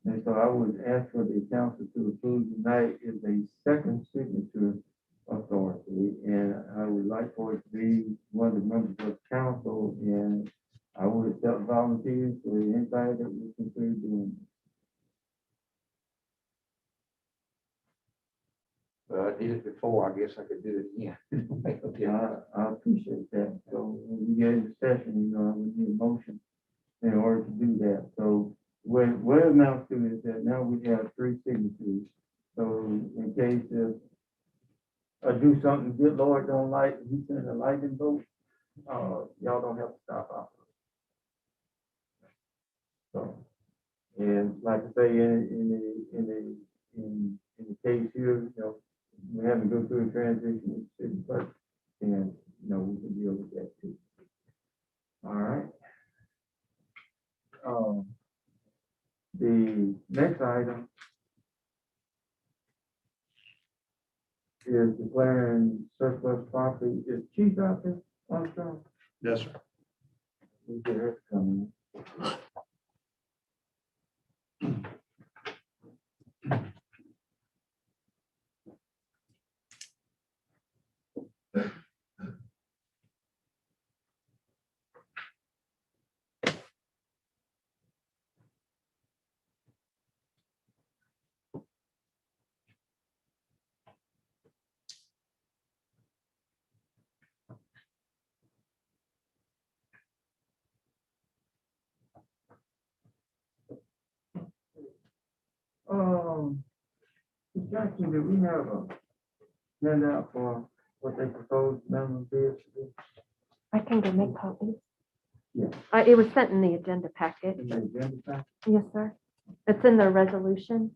And so I would ask for the council to approve tonight is a second signature authority. And I would like for it to be one of the members of council, and I would accept volunteers for anybody that would consider doing it. I did it before, I guess I could do it again. Yeah, I appreciate that. So when we get into session, you know, we need a motion in order to do that. So what it amounts to is that now we have 3 signatures. So in case if I do something good Lord don't like, and he send a lightning bolt, y'all don't have to stop operating. So, and like I say, in the case here, you know, we have to go through a transition with the city clerk, and, you know, we can deal with that too. All right. The next item is declaring surplus property. Is Chief out there, Armstrong? Yes, sir. We get her to come Jackson, did we have a handout for what they proposed minimum bids to do? I can go make copies. Yeah. It was sent in the agenda packet. In the agenda pack? Yes, sir. It's in the resolution.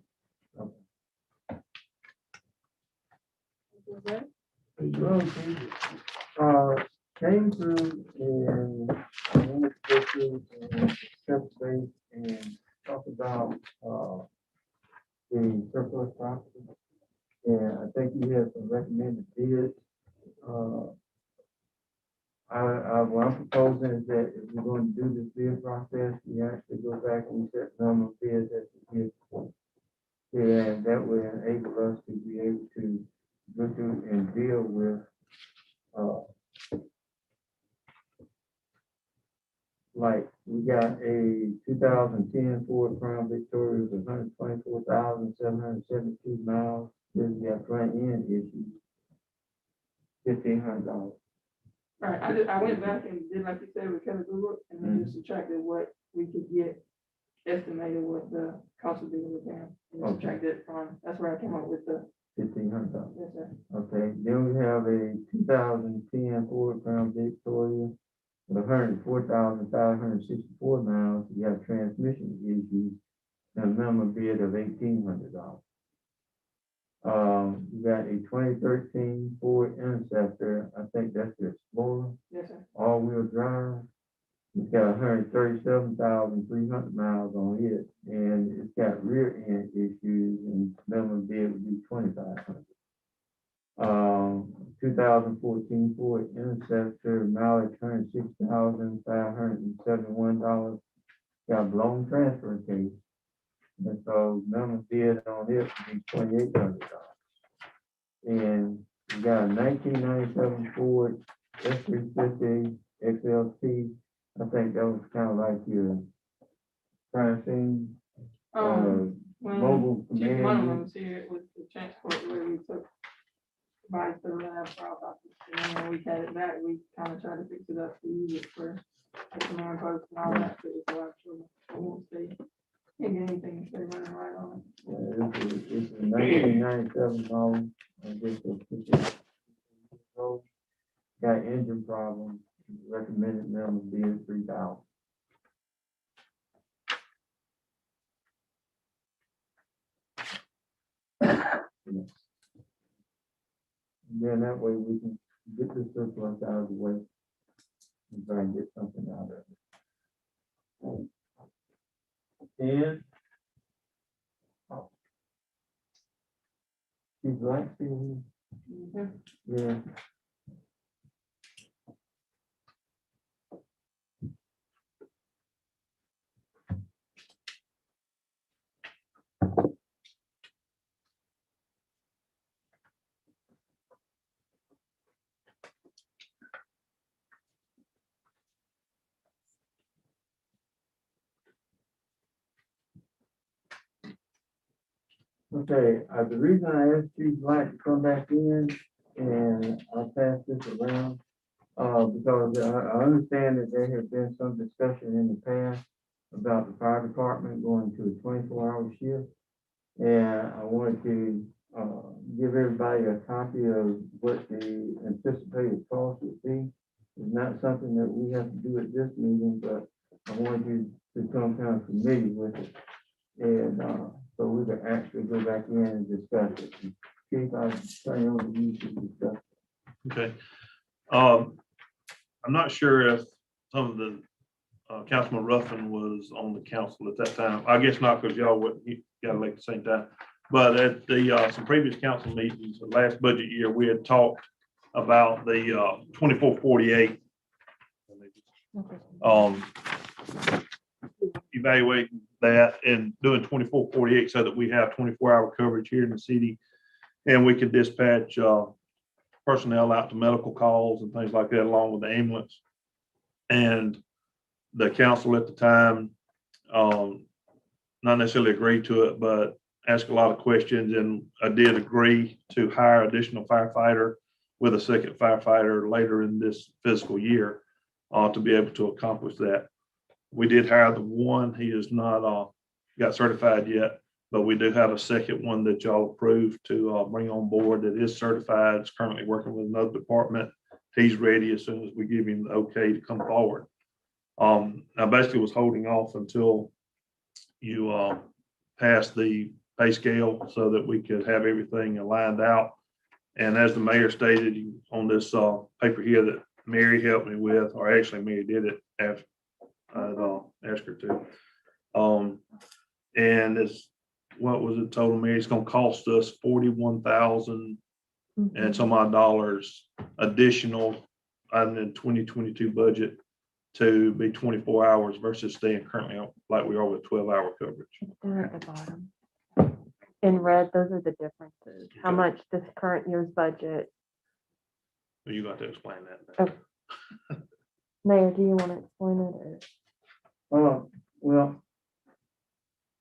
Came through and I wanted to go through and touch base and talk about, the surplus property. And I think you have some recommended bids. What I'm proposing is that if we're going to do this bid process, we actually go back and set number of bids at the bid point. And that will enable us to be able to go through and deal with, like, we got a 2010 Ford Crown Victoria with 124,772 miles. Then we got front end issues, $1,500. Right, I went back and did like you said with Kelly Blue Book, and then just subtracted what we could get, estimated what the cost would be with them. And Okay. subtracted from, that's where I came up with the, $1,500. yes, sir. Okay, then we have a 2010 Ford Crown Victoria with 104,564 miles. We have transmission issues and a minimum bid of $1,800. We got a 2013 Ford Interceptor. I think that's the Explorer, Yes, sir. all-wheel drive. It's got 137,300 miles on it, and it's got rear end issues, and minimum bid would be $2,500. 2014 Ford Interceptor, mileage $106,571. Got blown transfer case. And so minimum bid on it would be $2,800. And we got a 1997 Ford F-350 XLT. I think that was kind of like your crime scene. When Mobile Chief command. one of them was here with the transport where we took buy the lab for our office. And then when we had it back, we kind of tried to fix it up to use it for like the man post and all that, but it's a lot cheaper. It won't stay, can't get anything to stay running right on it. It's a 1997 model. I guess it's got engine problems. Recommended minimum being 3,000. And then that way we can get the surplus out of the way and try and get something out of it. And she's black still here? Yeah. Okay, the reason I asked Chief Black to come back in, and I'll pass this around, because I understand that there has been some discussion in the past about the fire department going to a 24-hour shift. And I wanted to give everybody a copy of what the anticipated cost would be. It's not something that we have to do at this meeting, but I wanted you to become kind of familiar with it. And so we could actually go back in and discuss it. Chief, I'll turn over to you to discuss. Okay. I'm not sure if some of the Councilman Ruffin was on the council at that time. I guess not, because y'all got elected at the same time. But at the some previous council meetings, the last budget year, we had talked about the 2448. Evaluating that and doing 2448 so that we have 24-hour coverage here in the city, and we could dispatch personnel out to medical calls and things like that along with the ambulance. And the council at the time not necessarily agreed to it, but asked a lot of questions, and I did agree to hire additional firefighter with a second firefighter later in this fiscal year to be able to accomplish that. We did hire the one. He is not got certified yet, but we do have a second one that y'all approved to bring on board that is certified. It's currently working with another department. He's ready as soon as we give him the okay to come forward. I basically was holding off until you pass the pay scale so that we could have everything lined out. And as the mayor stated on this paper here that Mary helped me with, or actually Mary did it after I'd asked her to. And it's, what was it total, Mary? It's gonna cost us $41,000 and some odd dollars additional in the 2022 budget to be 24 hours versus staying currently like we are with 12-hour coverage. They're at the bottom. In red, those are the differences. How much this current year's budget. You got to explain that. Oh. Mayor, do you want to explain it? Or? Well,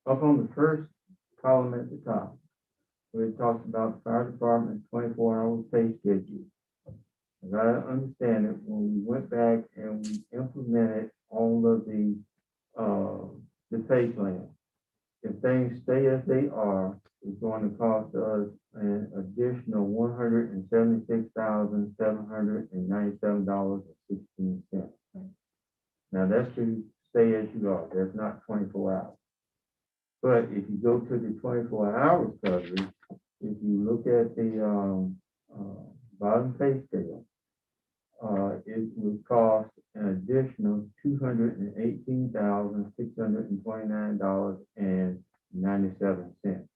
up on the first column at the top, where it talks about the fire department's 24-hour pay schedule. As I understand it, when we went back and we implemented all of the pay plan, if things stay as they are, it's going to cost us an additional $176,797.16. Now that's to stay as you are. That's not 24 hours. But if you go to the 24 hours coverage, if you look at the bottom pay scale, it would cost an additional $218,629.97.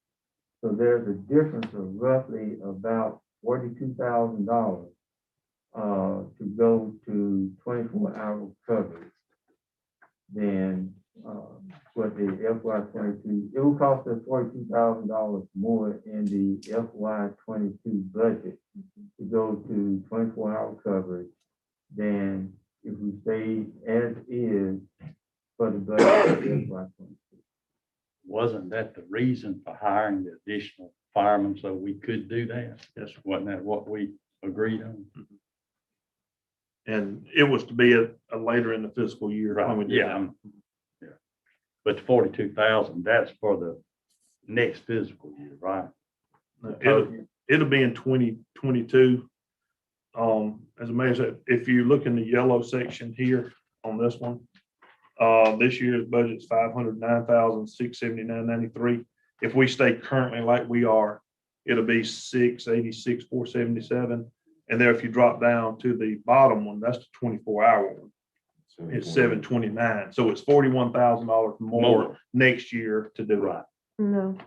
So there's a difference of roughly about $42,000 to go to 24-hour coverage. Then what the FY22, it will cost us $42,000 more in the FY22 budget to go to 24-hour coverage than if we stay as is for the budget of FY22. Wasn't that the reason for hiring the additional firemen, so we could do that. Yes, Wasn't that what we agreed on? and it was to be a later in the fiscal year. when we Right, did yeah, that. yeah. But the 42,000, that's for the next fiscal year, right? It'll be in 2022. As a matter of fact, if you look in the yellow section here on this one, this year's budget's 509,679.93. If we stay currently like we are, it'll be 686,477. And there, if you drop down to the bottom one, that's the 24-hour one. It's 729. So it's $41,000 more next year to do it. No.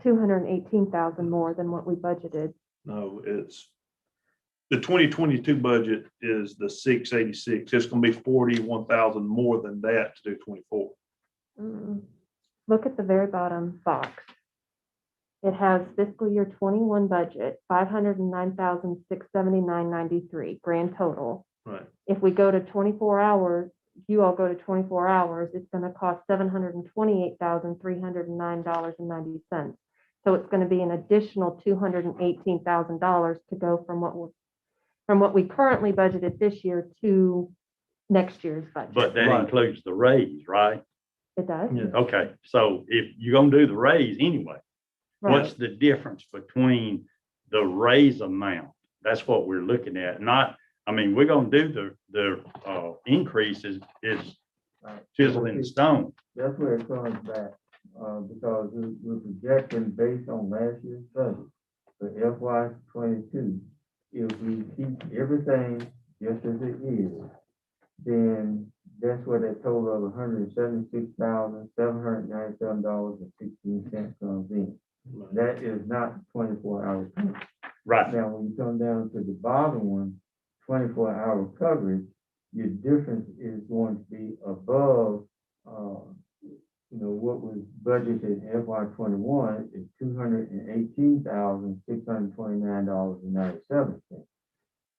218,000 more than what we budgeted. No, it's the 2022 budget is the 686. It's gonna be 41,000 more than that to do 24. Look at the very bottom box. It has fiscal year 21 budget, 509,679.93 grand total. Right. If we go to 24 hours, you all go to 24 hours, it's gonna cost $728,309.90. So it's gonna be an additional $218,000 to go from what we currently budgeted this year to next year's budget. But that includes the raise, right? It does? Yeah. Okay, so if you're gonna do the raise anyway, what's Right. the difference between the raise amount? That's what we're looking at, not, I mean, we're gonna do the increases is chiseled in stone. That's where it comes back, because we're projecting based on last year's budget for FY 22. If we keep everything just as it is, then that's where that total of $176,797.16 comes in. That is not 24-hour coverage. Right. Now, when you come down to the bottom one, 24-hour coverage, your difference is going to be above, what was budgeted in FY 21 is $218,629.97.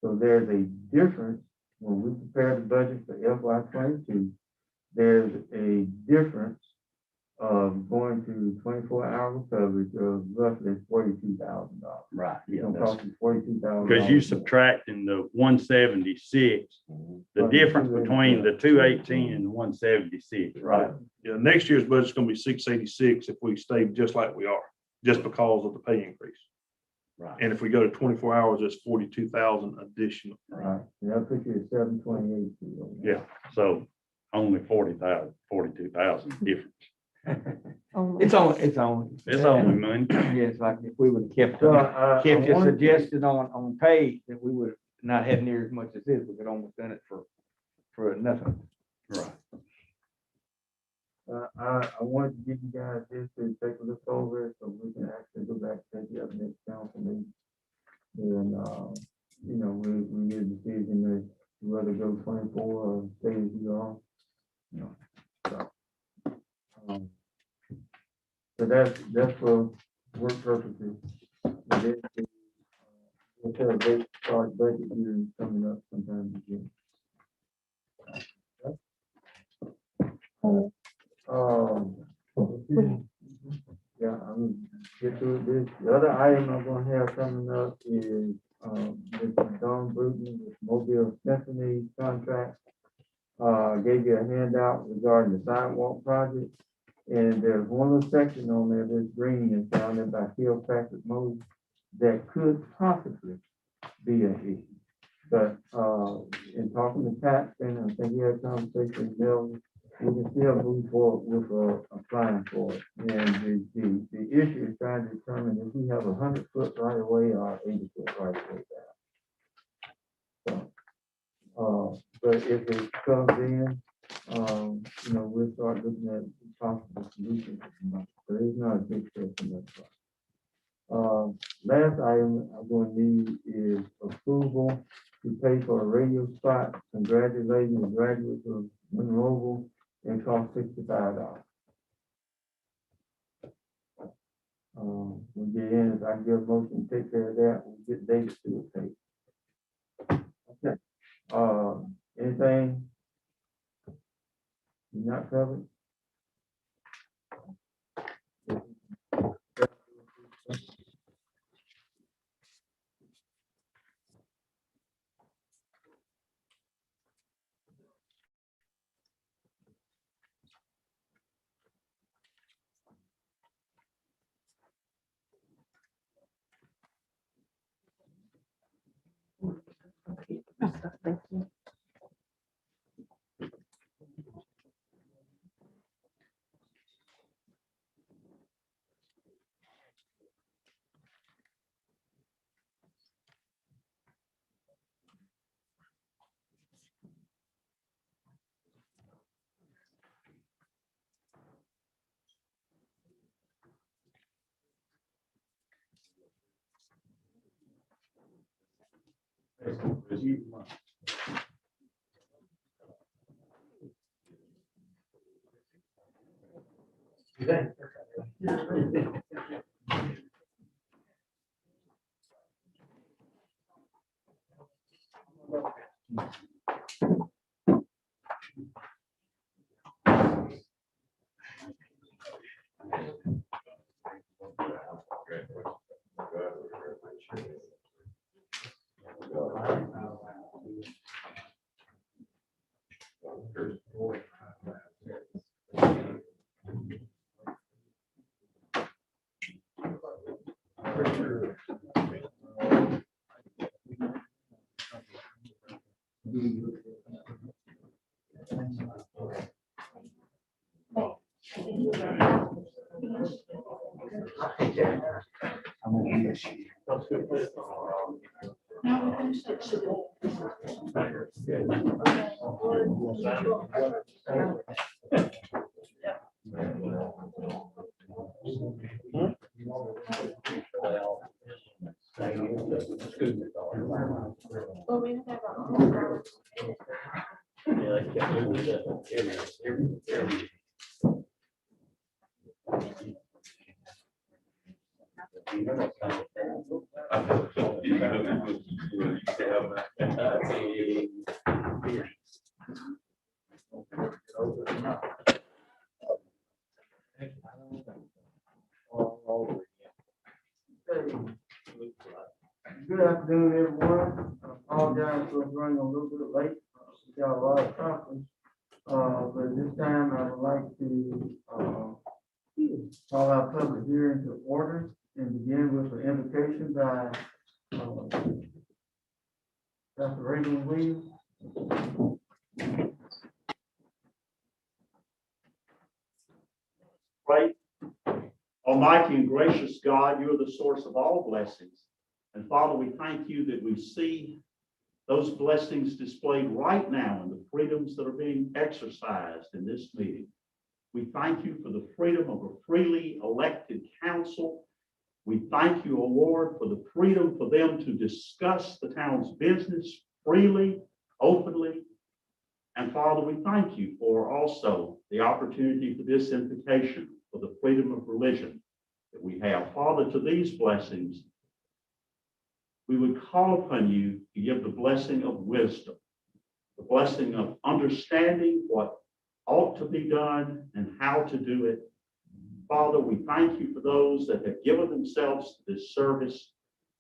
So there's a difference when we prepare the budget for FY 22. There's a difference of going to 24-hour coverage of roughly $42,000. Right, It's yeah, gonna that's, cost you $42,000. because you subtracting the 176, the From the difference 218. between the 218 and the 176, right? Yeah, next year's budget's gonna be 686 if we stay just like we are, just because of the pay increase. Right. And if we go to 24 hours, it's 42,000 additional. Right, and that puts you at 728. Yeah, so only 42,000 difference. Only. It's only, It's only money. yeah, it's like if we would have kept, So, kept I your wanted- suggestion on page, that we would not have near as much as this, we could almost done it for nothing. Right. I wanted to give you guys this to take a look over it, so we can actually go back to the other next council meeting. And, we need a decision to whether go 24 or stay as you are. So that's for work purposes. And then, we'll tell a date to start budget hearing coming up sometime in June. Yeah, I'm gonna get through this. The other item I'm gonna have coming up is, Mr. Don Bruton with Mobile Symphony contract. Gave you a handout regarding the sidewalk project. And there's one little section on there that's green and down there by Hill Patrick Mode that could possibly be an issue. But, in talking to Paxton, I think he had a conversation with Melvin, we can still move forward with, applying for it. And the issue is trying to determine if we have 100-foot right of way or 80-foot right of way down. So, but if it comes in, we'll start looking at possible solutions. But it's not a big step in that part. Last item I'm going to need is approval to pay for a radio spot congratulating the graduates of Monroeville and cost $65. We'll get in, if I can get a motion to take care of that, we'll get David to it. Okay. Anything you not covered? Thank you. Good afternoon, everyone. I apologize for running a little bit late. We got a lot of conference. But this time I would like to, call our public hearing to order and begin with the invocation by, Dr. Reagan Williams. Right. Almighty and gracious God, you are the source of all blessings. And Father, we thank you that we see those blessings displayed right now in the freedoms that are being exercised in this meeting. We thank you for the freedom of a freely elected council. We thank you, O Lord, for the freedom for them to discuss the town's business freely, openly. And Father, we thank you for also the opportunity for this invitation, for the freedom of religion that we have. Father, to these blessings, we would call upon you to give the blessing of wisdom, the blessing of understanding what ought to be done and how to do it. Father, we thank you for those that have given themselves to this service.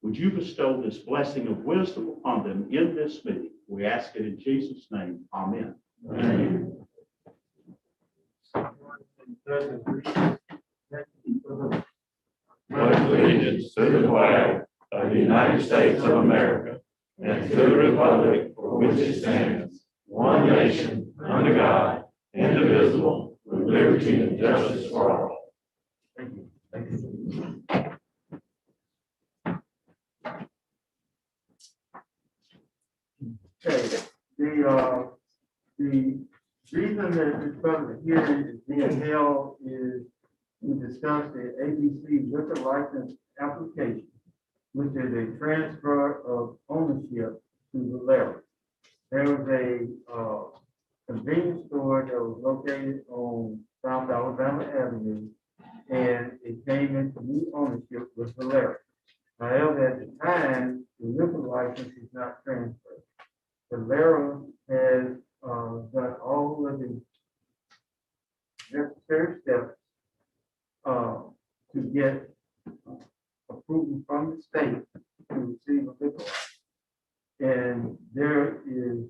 Would you bestow this blessing of wisdom upon them in this meeting? We ask it in Jesus' name. Amen. Amen. Pledge allegiance to the flag of the United States of America and to the republic for which it stands, one nation, under God, indivisible, with liberty and justice for all. Thank you. Thank you. Okay, the reason that this public hearing is being held is we discussed the ABC liquor license application, which is a transfer of ownership to Valera. There was a convenience store that was located on South Alabama Avenue, and it came into new ownership with Valera. However, at the time, the liquor license is not transferred. Valera has done all of the necessary steps to get approval from the state to receive a liquor license. And there is,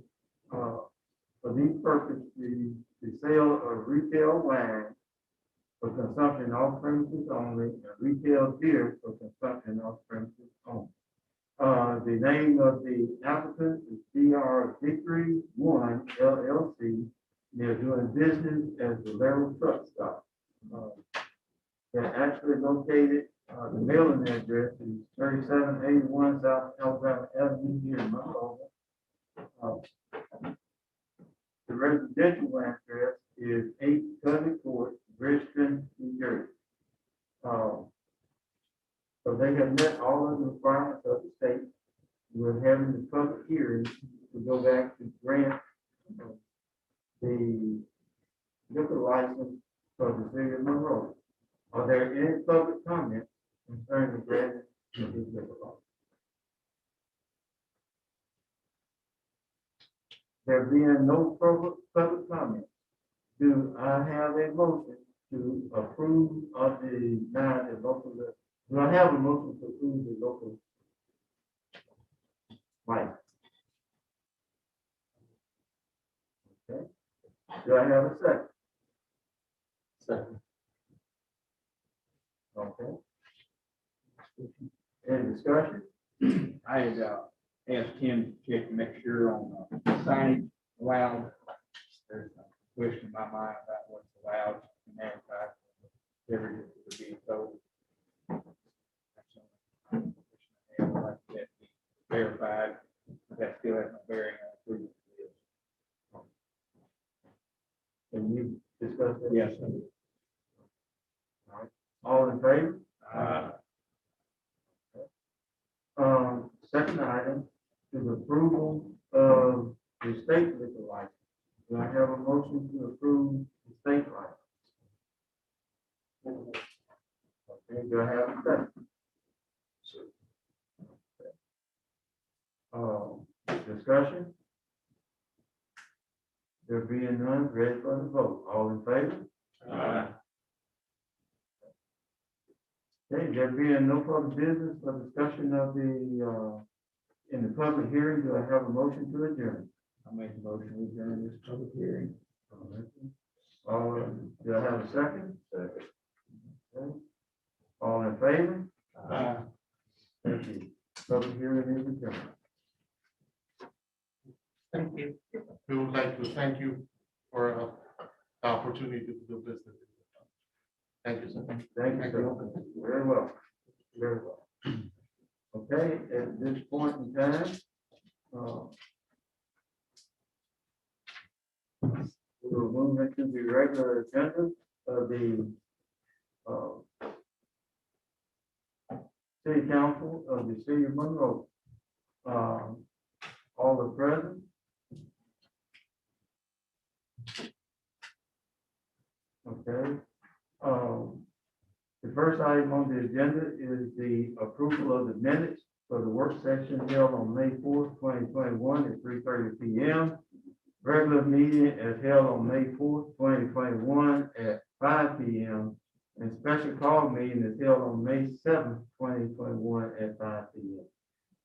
for these purposes, the sale of retail wine for consumption off premises only, and retail beer for consumption off premises only. The name of the applicant is DR Victory One LLC. They're doing business as the Laredo Truck Stop. They're actually located, the mailing address is 3781 South Alabama Avenue here in Monroeville. The residential address is 8 Covey Court, Bridgeton, New Jersey. So they have met all of the requirements of the state. We're having the public hearing to go back to grant the liquor license for the city of Monroe. Are there any public comments concerning the grant of this liquor license? There being no public comment, do I have a motion to approve of the local? Do I have a motion to approve the local license? Okay. Do I have a second? Second. Okay. Any discussion? I had asked Tim to check to make sure on signage allowed. There's a question in my mind about what's allowed in advertising. Beverages that are being sold. I'd like that to be verified. That still has no bearing on approval. Can you discuss that? Yes. All right. All in favor? Second item is approval of the state liquor license. Do I have a motion to approve the state license? Okay, do I have a second? Discussion? There being none, ready for the vote. All in favor? Okay, there being no further business for discussion of the, in the public hearing, do I have a motion to adjourn? I make the motion to adjourn this public hearing. Do I have a second? Second. Okay. All in favor? Thank you. Public hearing is adjourned. Thank you. We would like to thank you for the opportunity to do business. Thank you, sir. Thank you, sir. Very well. Very well. Okay, at this point in time, we will move into the regular agenda of the City Council of the City of Monroe. All are present. Okay. The first item on the agenda is the approval of the minutes for the work session held on May 4th, 2021 at 3:30 p.m. Regular meeting is held on May 4th, 2021 at 5 p.m. and special call meeting is held on May 7th, 2021 at 5 p.m.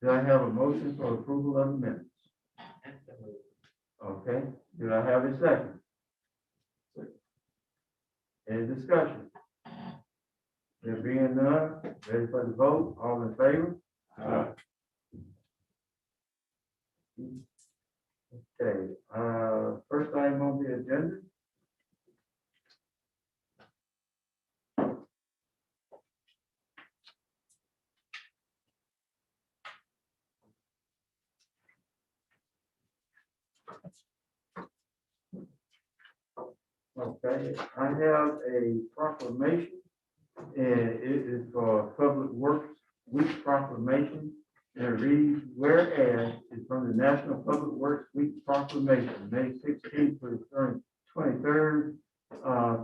Do I have a motion for approval of the minutes? Okay, do I have a second? Any discussion? There being none, ready for the vote, all in favor? Okay, first item on the agenda. Okay, I have a proclamation, and it is for Public Works Week proclamation. And it reads, whereas it's from the National Public Works Week proclamation, May 16th to the 23rd,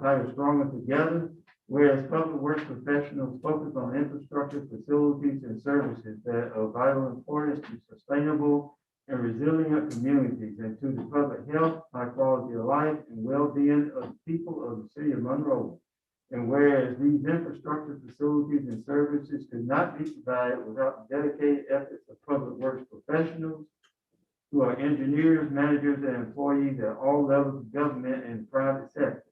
titled Stronger Together. Whereas public works professionals focus on infrastructure, facilities, and services that are of vital importance to sustainable and resilient communities and to the public health, high quality of life, and well-being of the people of the city of Monroe. And whereas these infrastructure, facilities, and services could not be provided without the dedicated efforts of public works professionals who are engineers, managers, and employees at all levels of government and private sector,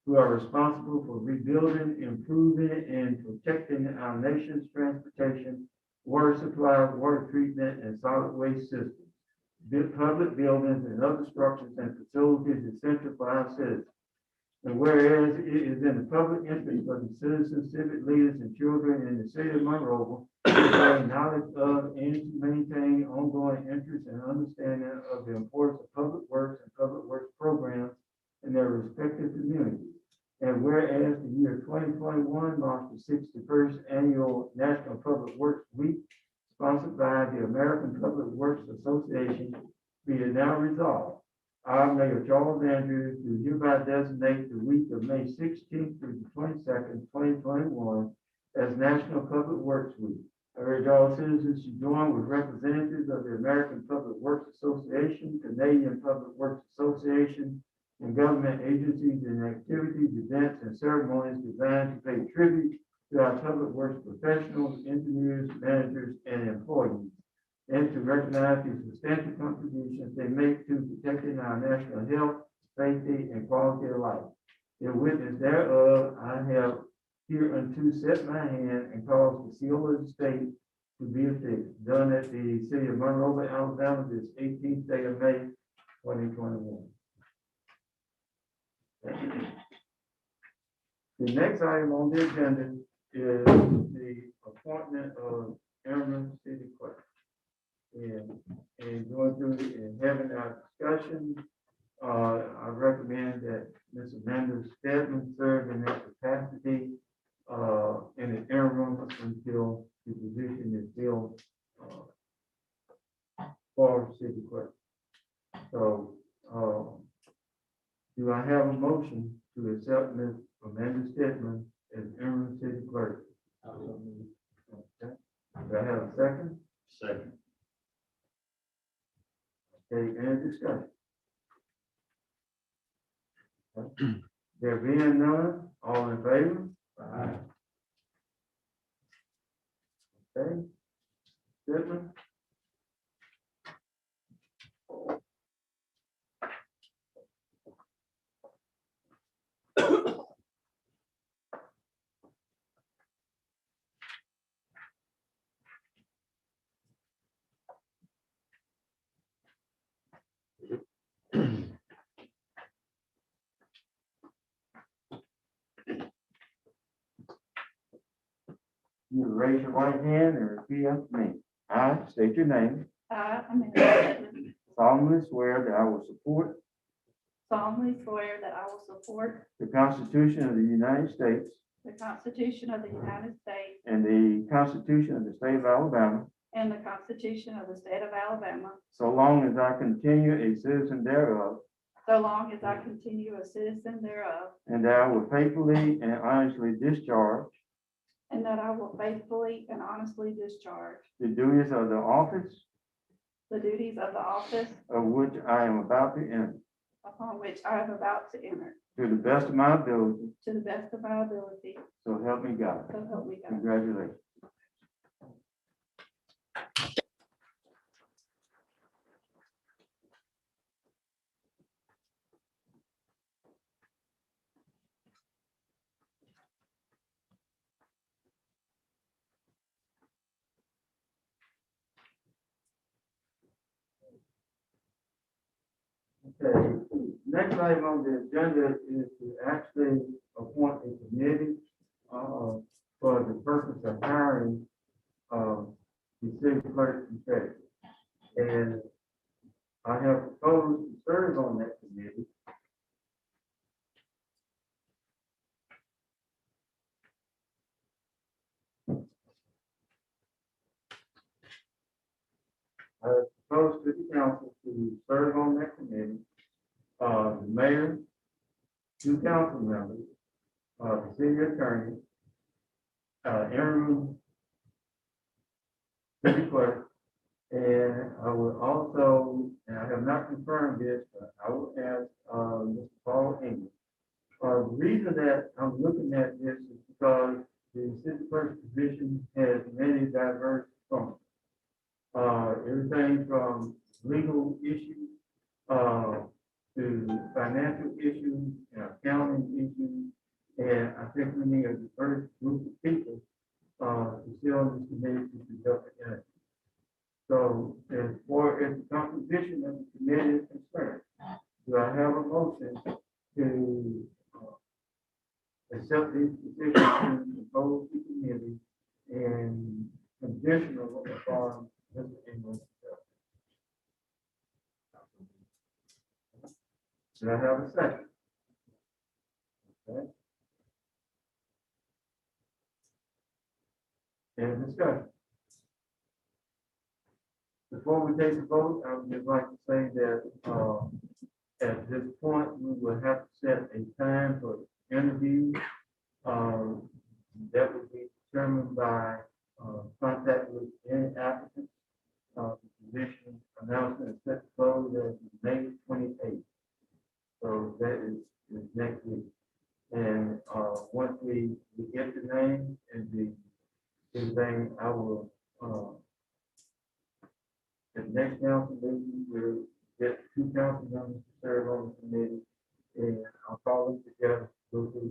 who are responsible for rebuilding, improving, and protecting our nation's transportation water supply, water treatment, and solid waste systems, public buildings and other structures and facilities essential for our citizens. And whereas it is in the public interest of the citizens, civic leaders, and children in the city of Monroeville to gain knowledge of and to maintain ongoing interest and understanding of the importance of public works and public works programs in their respective communities. And whereas the year 2021 marks the 61st annual National Public Works Week, sponsored by the American Public Works Association, be it now resolved. I, Mayor Charles Andrews, do hereby designate the week of May 16th through the 22nd, 2021 as National Public Works Week. I urge all citizens to join with representatives of the American Public Works Association, Canadian Public Works Association, and government agencies in activities, events, and ceremonies designed to pay tribute to our public works professionals, engineers, managers, and employees, and to recognize the substantial contributions they make to protecting our national health, safety, and quality of life. In witness thereof, I have hereunto set my hand and caused the seal of the state to be affixed, done at the city of Monroeville, Alabama, this 18th day of May, 2021. The next item on the agenda is the appointment of interim city clerk. And going through and having our discussion, I recommend that Ms. Amanda Stedman serve in that capacity in the interim until the position is filled for city clerk. So, do I have a motion to accept Ms. Amanda Stedman as interim city clerk? Okay. Do I have a second? Second. Okay, any discussion? There being none, all in favor? Aye. Okay. Stedman? You raise your right hand and repeat after me. I state your name. I, Amanda Stedman, Solemnly swear that I will support solemnly swear that I will support the Constitution of the United States the Constitution of the United States and the Constitution of the State of Alabama, and the Constitution of the State of Alabama, so long as I continue a citizen thereof, so long as I continue a citizen thereof, and that I will faithfully and honestly discharge and that I will faithfully and honestly discharge the duties of the office the duties of the office of which I am about to enter, upon which I am about to enter, to the best of my ability, to the best of my ability, so help me God. so help me God. Congratulations. Okay, next item on the agenda is to actually appoint a committee for the purpose of hiring the city clerk and treasurer. And I have proposed to serve on that committee. I have proposed to the council to serve on that committee, the mayor, 2 council members, the city attorney, interim city clerk, and I will also, and I have not confirmed this, but I will ask Mr. Paul English. The reason that I'm looking at this is because the city clerk position has many diverse functions. Everything from legal issues to financial issues and accounting issues. And I think we need a diverse group of people to sit on this committee to conduct an interview. So as far as the composition of the committee is concerned, do I have a motion to accept these positions and propose the committee and conditional upon Mr. English? Do I have a second? Okay. Any discussion? Before we take the vote, I would just like to say that, at this point, we will have to set a time for interview. That would be determined by, contact with any applicant. The position announcement is set to close as May 28th. So that is next week. And, once we get the name and the thing, I will, the next council meeting, we'll get 2 council members to serve on the committee, and I'll call them together, go through,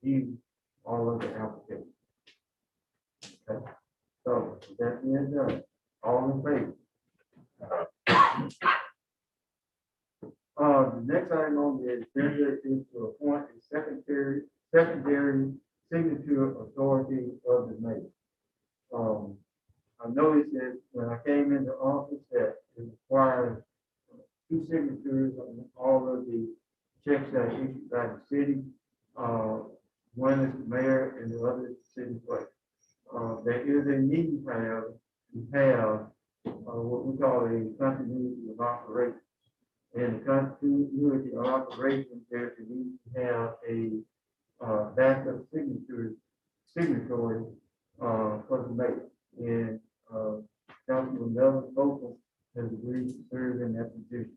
review all of the applications. Okay, so with that being done, all in favor? The next item on the agenda is to appoint a secondary signature authority of the mayor. I noticed that when I came into office that it requires 2 signatures on all of the checks that are issued by the city. One is the mayor and the other is the city clerk. There is a need, however, to have what we call a continuity of operations. And the continuity of operations, there is a need to have a backup signatory for the mayor. And Councilman Melvin Fogle has agreed to serve in that position.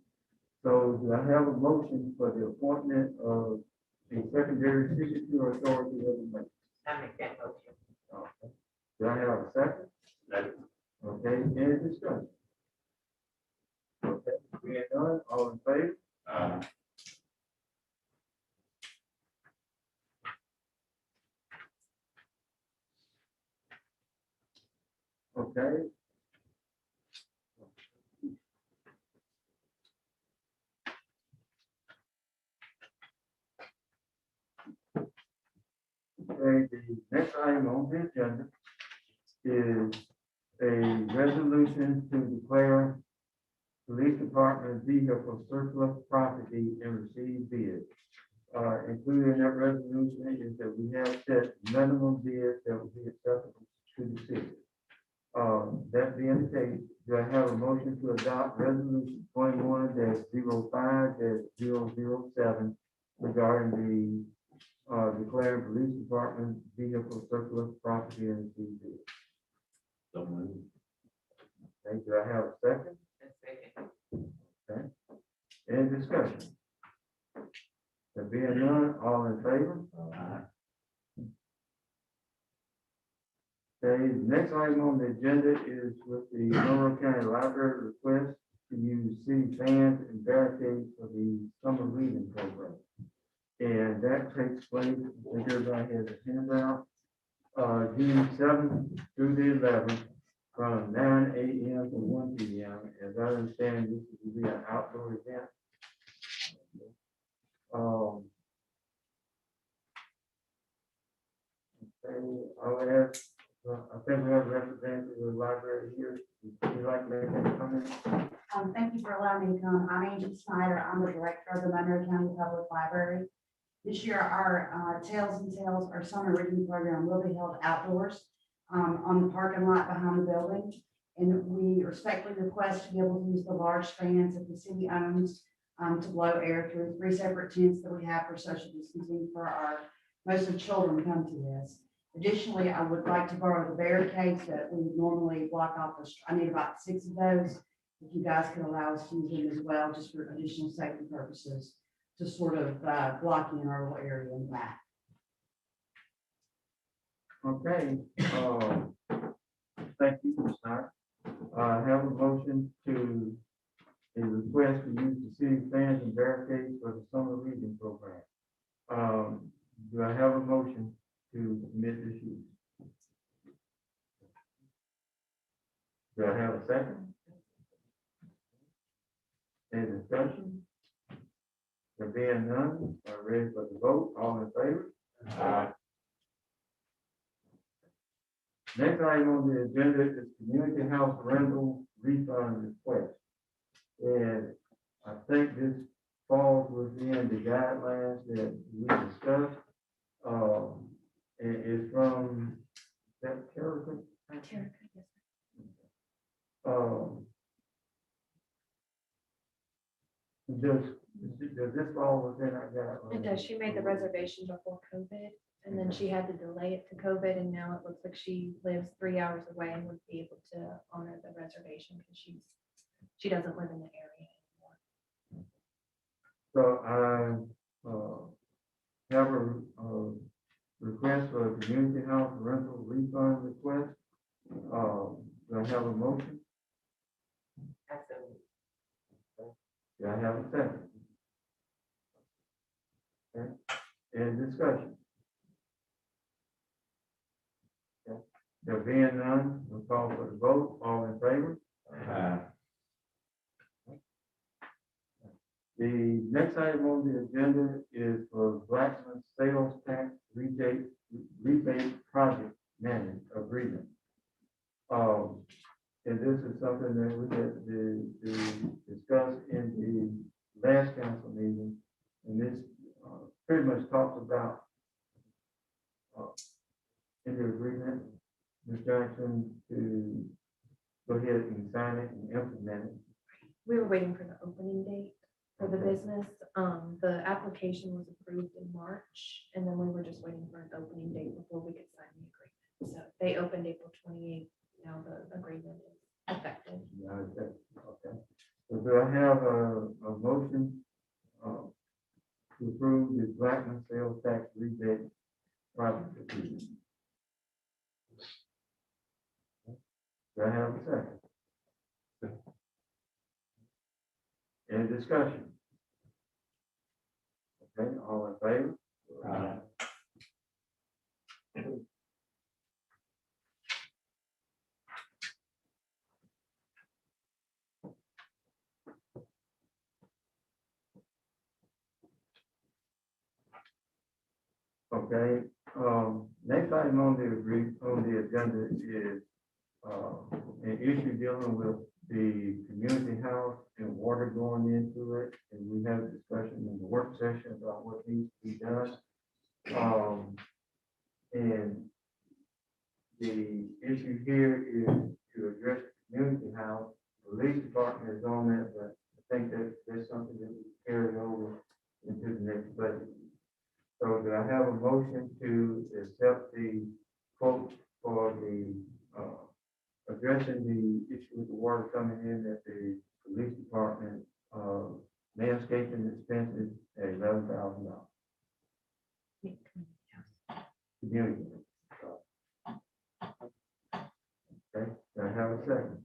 So do I have a motion for the appointment of a secondary signature authority of the mayor? I make that motion. Okay. Do I have a second? Okay, any discussion? Okay, being none, all in favor? Okay. Okay, the next item on the agenda is a resolution to declare police department vehicle surplus property and receive bids. Included in that resolution is that we have set minimum bids that will be acceptable to the city. That being the case, do I have a motion to adopt resolution 21-05-007 regarding the declaring police department vehicle surplus property and receive bids? Okay, do I have a second? Okay. Any discussion? There being none, all in favor? Okay, the next item on the agenda is with the Monroe County Library request to use city fans and barricades for the summer reading program. And that takes place, I think everybody has a handout, June 7th through the 11th, from 9 a.m. to 1 p.m. As I understand, this will be an outdoor event. Okay, I'll ask, I think we have a representative of the library here. Would you like to make any comments? Thank you for allowing me to come. I'm Angie Snyder. I'm the director of the Monroe County Public Library. This year, our Tales and Tales, our summer reading program will be held outdoors on the parking lot behind the building. And we respectfully request to be able to use the large fans that the city owns to blow air through 3 separate tents that we have for social distancing for our, most of the children come to this. Additionally, I would like to borrow the barricades that we normally block off the, I need about 6 of those. If you guys could allow us to use them as well, just for additional safety purposes, to sort of block in our little area in the back. Okay, thank you, Ms. Snyder. I have a motion to a request to use the city fans and barricades for the summer reading program. Do I have a motion to permit this use? being none, are ready for the vote, all in favor? Next item on the agenda is community house rental refund request. And I think this falls within the guidelines that we discussed. And it's from, is that Carrick? Does this fall within our guidelines? It does. She made the reservation before COVID, and then she had to delay it to COVID, and now it looks like she lives 3 hours away and would be able to honor the reservation because she doesn't live in the area anymore. So I have a request for a community house rental refund request. Do I have a motion? Do I have a second? Okay. Any discussion? Okay. There being none, we'll call for the vote. All in favor? The next item on the agenda is for Blacksman Sales Tax Rebate Project Management Agreement. And this is something that we had to discuss in the last council meeting. And this pretty much talks about in the agreement, Ms. Jackson, to go ahead and sign it and implement it. We were waiting for the opening date for the business. The application was approved in March, and then we were just waiting for an opening date before we could sign the agreement. So they opened April 28th. Now the agreement is effective. Okay. So do I have a motion to approve the Blackman Sales Tax Rebate Project Agreement? Do I have a second? Any discussion? Okay, all in favor? Okay, next item on the agenda is an issue dealing with the community house and water going into it. And we had a discussion in the work session about what needs to be done. And the issue here is to address the community house. The police department is on that, but I think that there's something that we carry over into the next budget. So do I have a motion to accept the quote for the addressing the issue with the water coming in at the police department, landscaping expenses at $11,000? Community. Okay, do I have a second?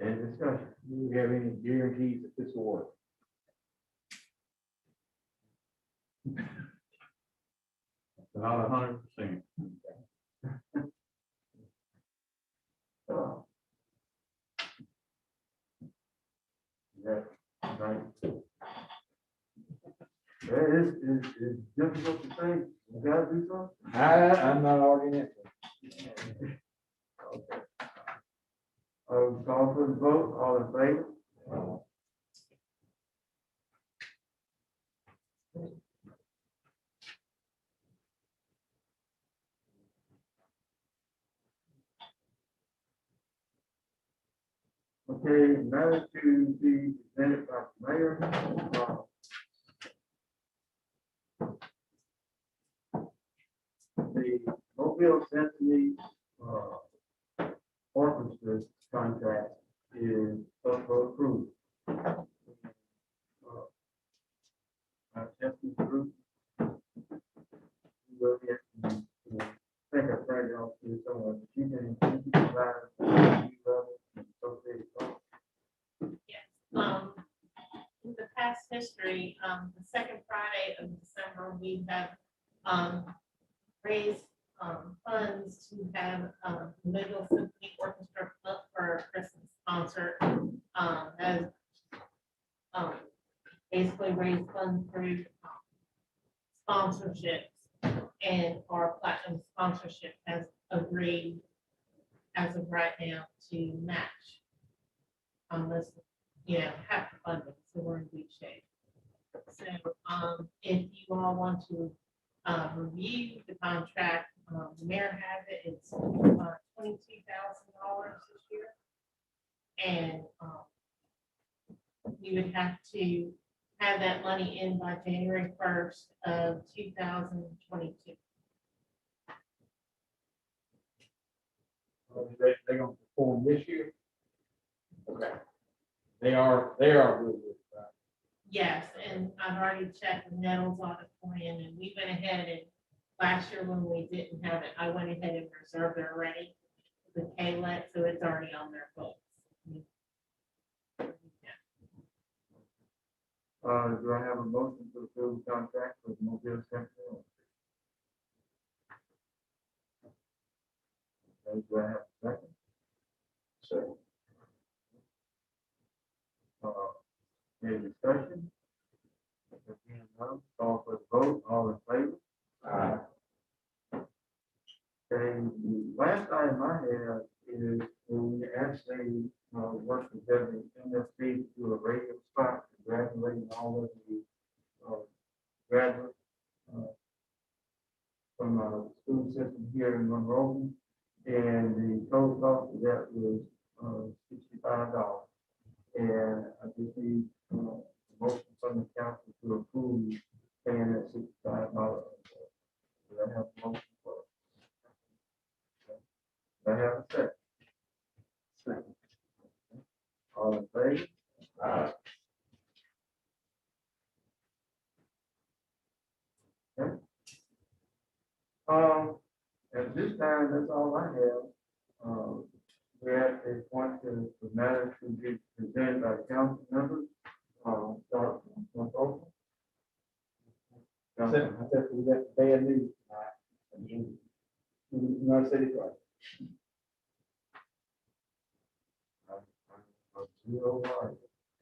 Any discussion? Do we have any guarantees that this will work? Not 100%. That's right. It's difficult to say. You gotta do something. I'm not arguing it. Okay. Call for the vote. All in favor? Okay, matter to be presented by the mayor. The Monroeville Symphony Orchestra contract is up for approval. Our Symphony group will get, I think I printed it off here somewhere, but you can provide In the past history, the second Friday of December, we have raised funds to have Monroeville Symphony Orchestra up for a Christmas concert. As basically raise funds through sponsorships. And our platinum sponsorship has agreed as of right now to match on this, half the funding, so we're in good shape. So, if you all want to, review the contract, the mayor has it, it's $22,000 this year. And, you would have to have that money in by January 1st of 2022. They're gonna perform this year? Okay. They are really good, right? Yes, and I've already checked the Nettles audit plan, and we went ahead and last year when we didn't have it, I went ahead and reserved it already. The KLET, so it's already on their books. Do I have a motion to approve the contract with Mobile Central? Okay, do I have a second? Second. Any discussion? If you know, call for the vote, all in favor? Aye. Okay, the last item I have is we actually work together in MSP to a radio spot, congratulating all of the graduates from the school system here in Monroeville. And the total cost of that was $65. And I just need a motion from the council to approve paying that $65. Do I have a motion for it? Do I have a second? Second. All in favor? Aye. Okay. At this time, that's all I have. We have a point to the matter to be presented by council members. Start with Oprah. I said we got bad news tonight. United States right.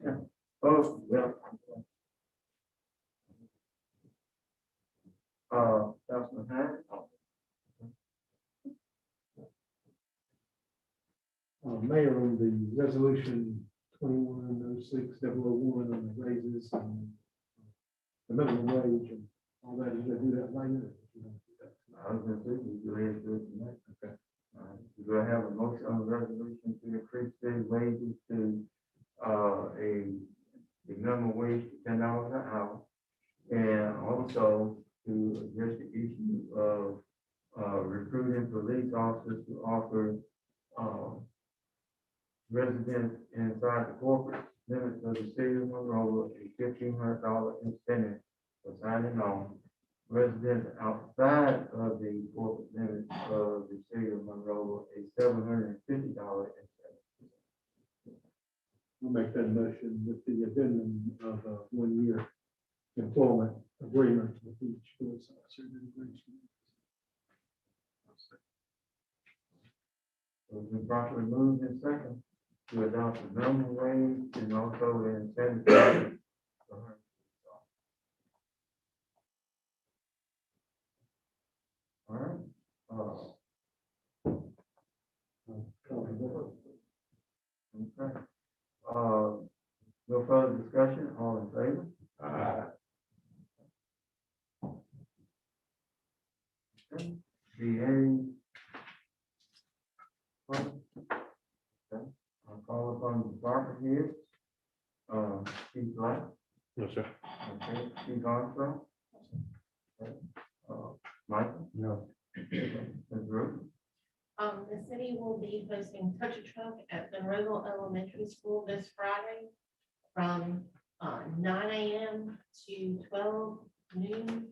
Yeah. Oh, well. Councilman Hines. Mayor, on the resolution 2106-001 on the raises and the minimum wage and all that, you gonna do that later? I was gonna say, we go ahead and do it tonight. Okay. Do I have a motion on the resolution to increase city wages to the minimum wage to $10 an hour? And also to address the issue of recruiting police officers to offer residents inside the corporate limits of the city of Monroeville a $1,500 incentive for signing on. Residents outside of the corporate limits of the city of Monroeville a $750 incentive. We'll make that motion with the addendum of 1 year employment agreement with each police officer. It's been properly moved in second to adopt the minimum wage and also the incentive. All right. Okay. No further discussion, all in favor? Okay. DA. Okay. I'll call upon the department here. Steve Black. Yes, sir. Okay, Steve Armstrong. Okay. Michael? No. Ms. Ruth? The city will be hosting Touch a Truck at Monroeville Elementary School this Friday from 9 a.m. to 12 noon.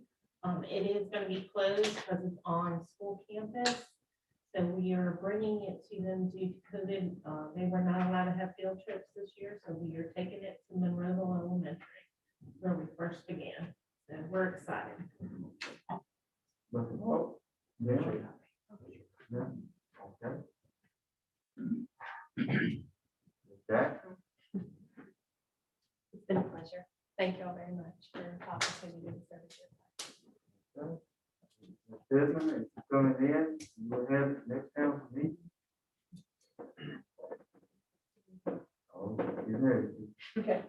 It is going to be closed because it's on school campus. So we are bringing it to them due to COVID. They were not allowed to have field trips this year, so we are taking it to Monroeville Elementary where we first began. So we're excited. Yeah. Yeah. Okay. Jack? It's been a pleasure. Thank you all very much. very much for the opportunity to serve you. Stedman, if you're coming in, we'll have it next council meeting. Oh, get ready. Okay.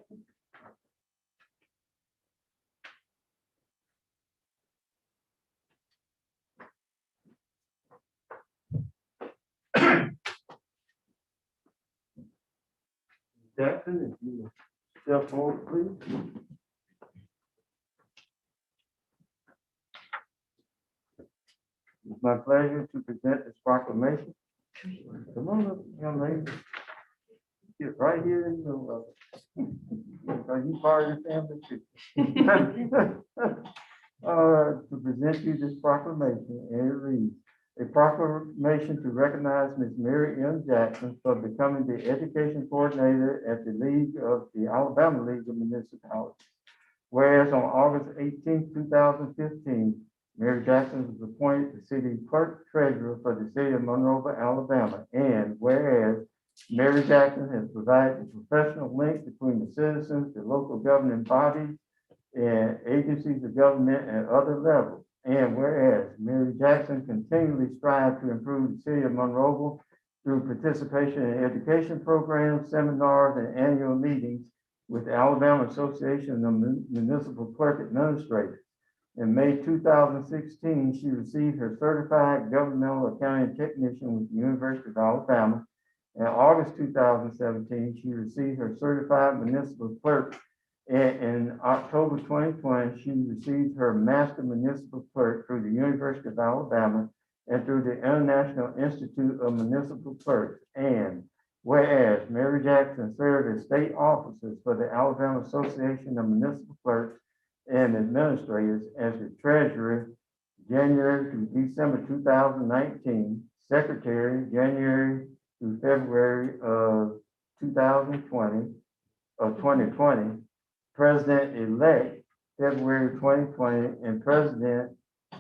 Jackson, if you step forward, please. It's my pleasure to present this proclamation. Come on up, young lady. Get right here in the middle of it. Are you part of the family too? To present you this proclamation, and it reads, a proclamation to recognize Ms. Mary M. Jackson for becoming the education coordinator at the League of the Alabama League of Municipalities. Whereas on August 18, 2015, Mary Jackson was appointed the city clerk treasurer for the city of Monroeville, Alabama. And whereas Mary Jackson has provided a professional link between the citizens, the local governing bodies, and agencies of government at other levels. And whereas Mary Jackson continually strives to improve the city of Monroeville through participation in education programs, seminars, and annual meetings with the Alabama Association of Municipal Clerk Administrators. In May 2016, she received her certified governmental accounting technician with the University of Alabama. In August 2017, she received her certified municipal clerk. In October 2020, she received her master municipal clerk through the University of Alabama and through the International Institute of Municipal Clerks. And whereas Mary Jackson served as state officers for the Alabama Association of Municipal Clerks and Administrators as the treasurer January through December 2019, secretary January through February of 2020, president-elect February 2020, and president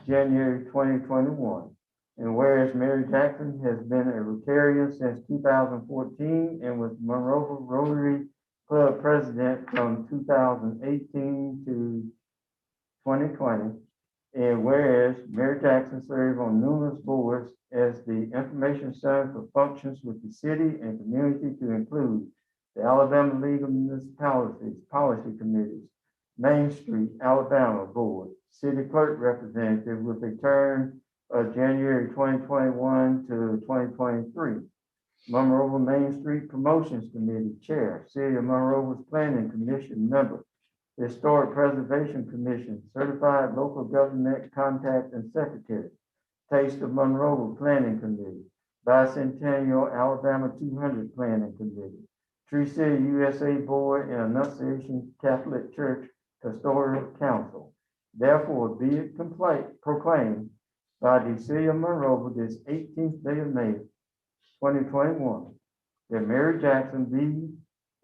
January 2021. And whereas Mary Jackson has been a Rotarian since 2014 and was Monroeville Rotary Club president from 2018 to 2020. And whereas Mary Jackson served on numerous boards as the information center for functions with the city and community to include the Alabama League of Municipalities Policy Committees, Main Street, Alabama Board, City Clerk Representative with a term of January 2021 to 2023. Monroeville Main Street Promotions Committee Chair, City of Monroeville's Planning Commission Member, Historic Preservation Commission, Certified Local Government Contact and Secretary, Taste of Monroeville Planning Committee, Bicentennial Alabama 200 Planning Committee, Tree City USA Board, and Annunciation Catholic Church Pastoral Council. Therefore, be it proclaimed by the City of Monroeville this 18th day of May, 2021, that Mary Jackson be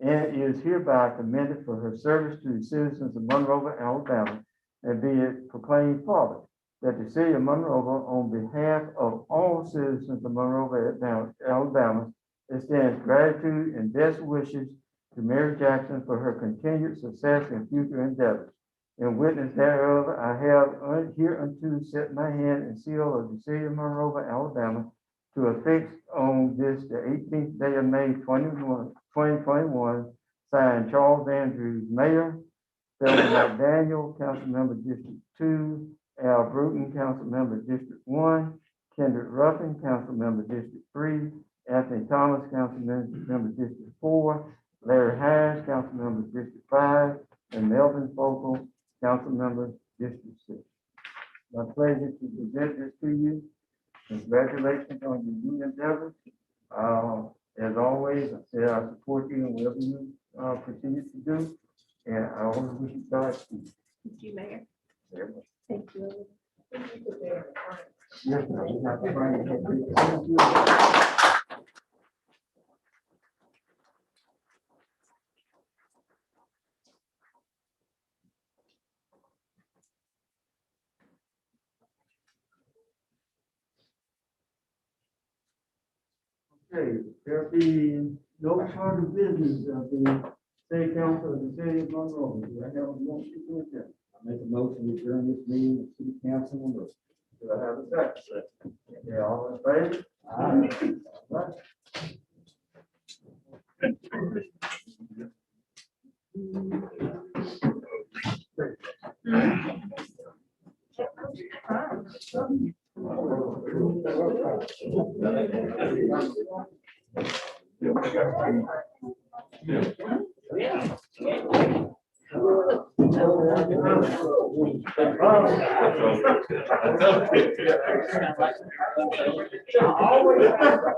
and is hereby commended for her service to the citizens of Monroeville, Alabama, and be it proclaimed further that the City of Monroeville, on behalf of all citizens of Monroeville, Alabama, extends gratitude and best wishes to Mary Jackson for her continued success and future endeavors. In witness thereof, I have hereunto set my hand and seal of the City of Monroeville, Alabama, to affix on this, the 18th day of May, 2021, signed Charles Andrews, Mayor, Thelma McDaniel, Councilmember District 2, Al Bruton, Councilmember District 1, Kendrick Ruffin, Councilmember District 3, Anthony Thomas, Councilmember District 4, Larry Hines, Councilmember District 5, and Melvin Fogle, Councilmember District 6. My pleasure to present this to you. Congratulations on your new endeavor. As always, I say I support you in whatever you continue to do, and I always wish you Godspeed. Thank you, Mayor. Thank you. Yes, ma'am. We have to bring it up. Thank you. Okay, there be no further business of the City Council of the City of Monroe. Do I have a motion to adjourn? I make a motion to adjourn this meeting of City Council of Monroe. Do I have a second? Yeah, all in favor? Aye. All right. Yeah.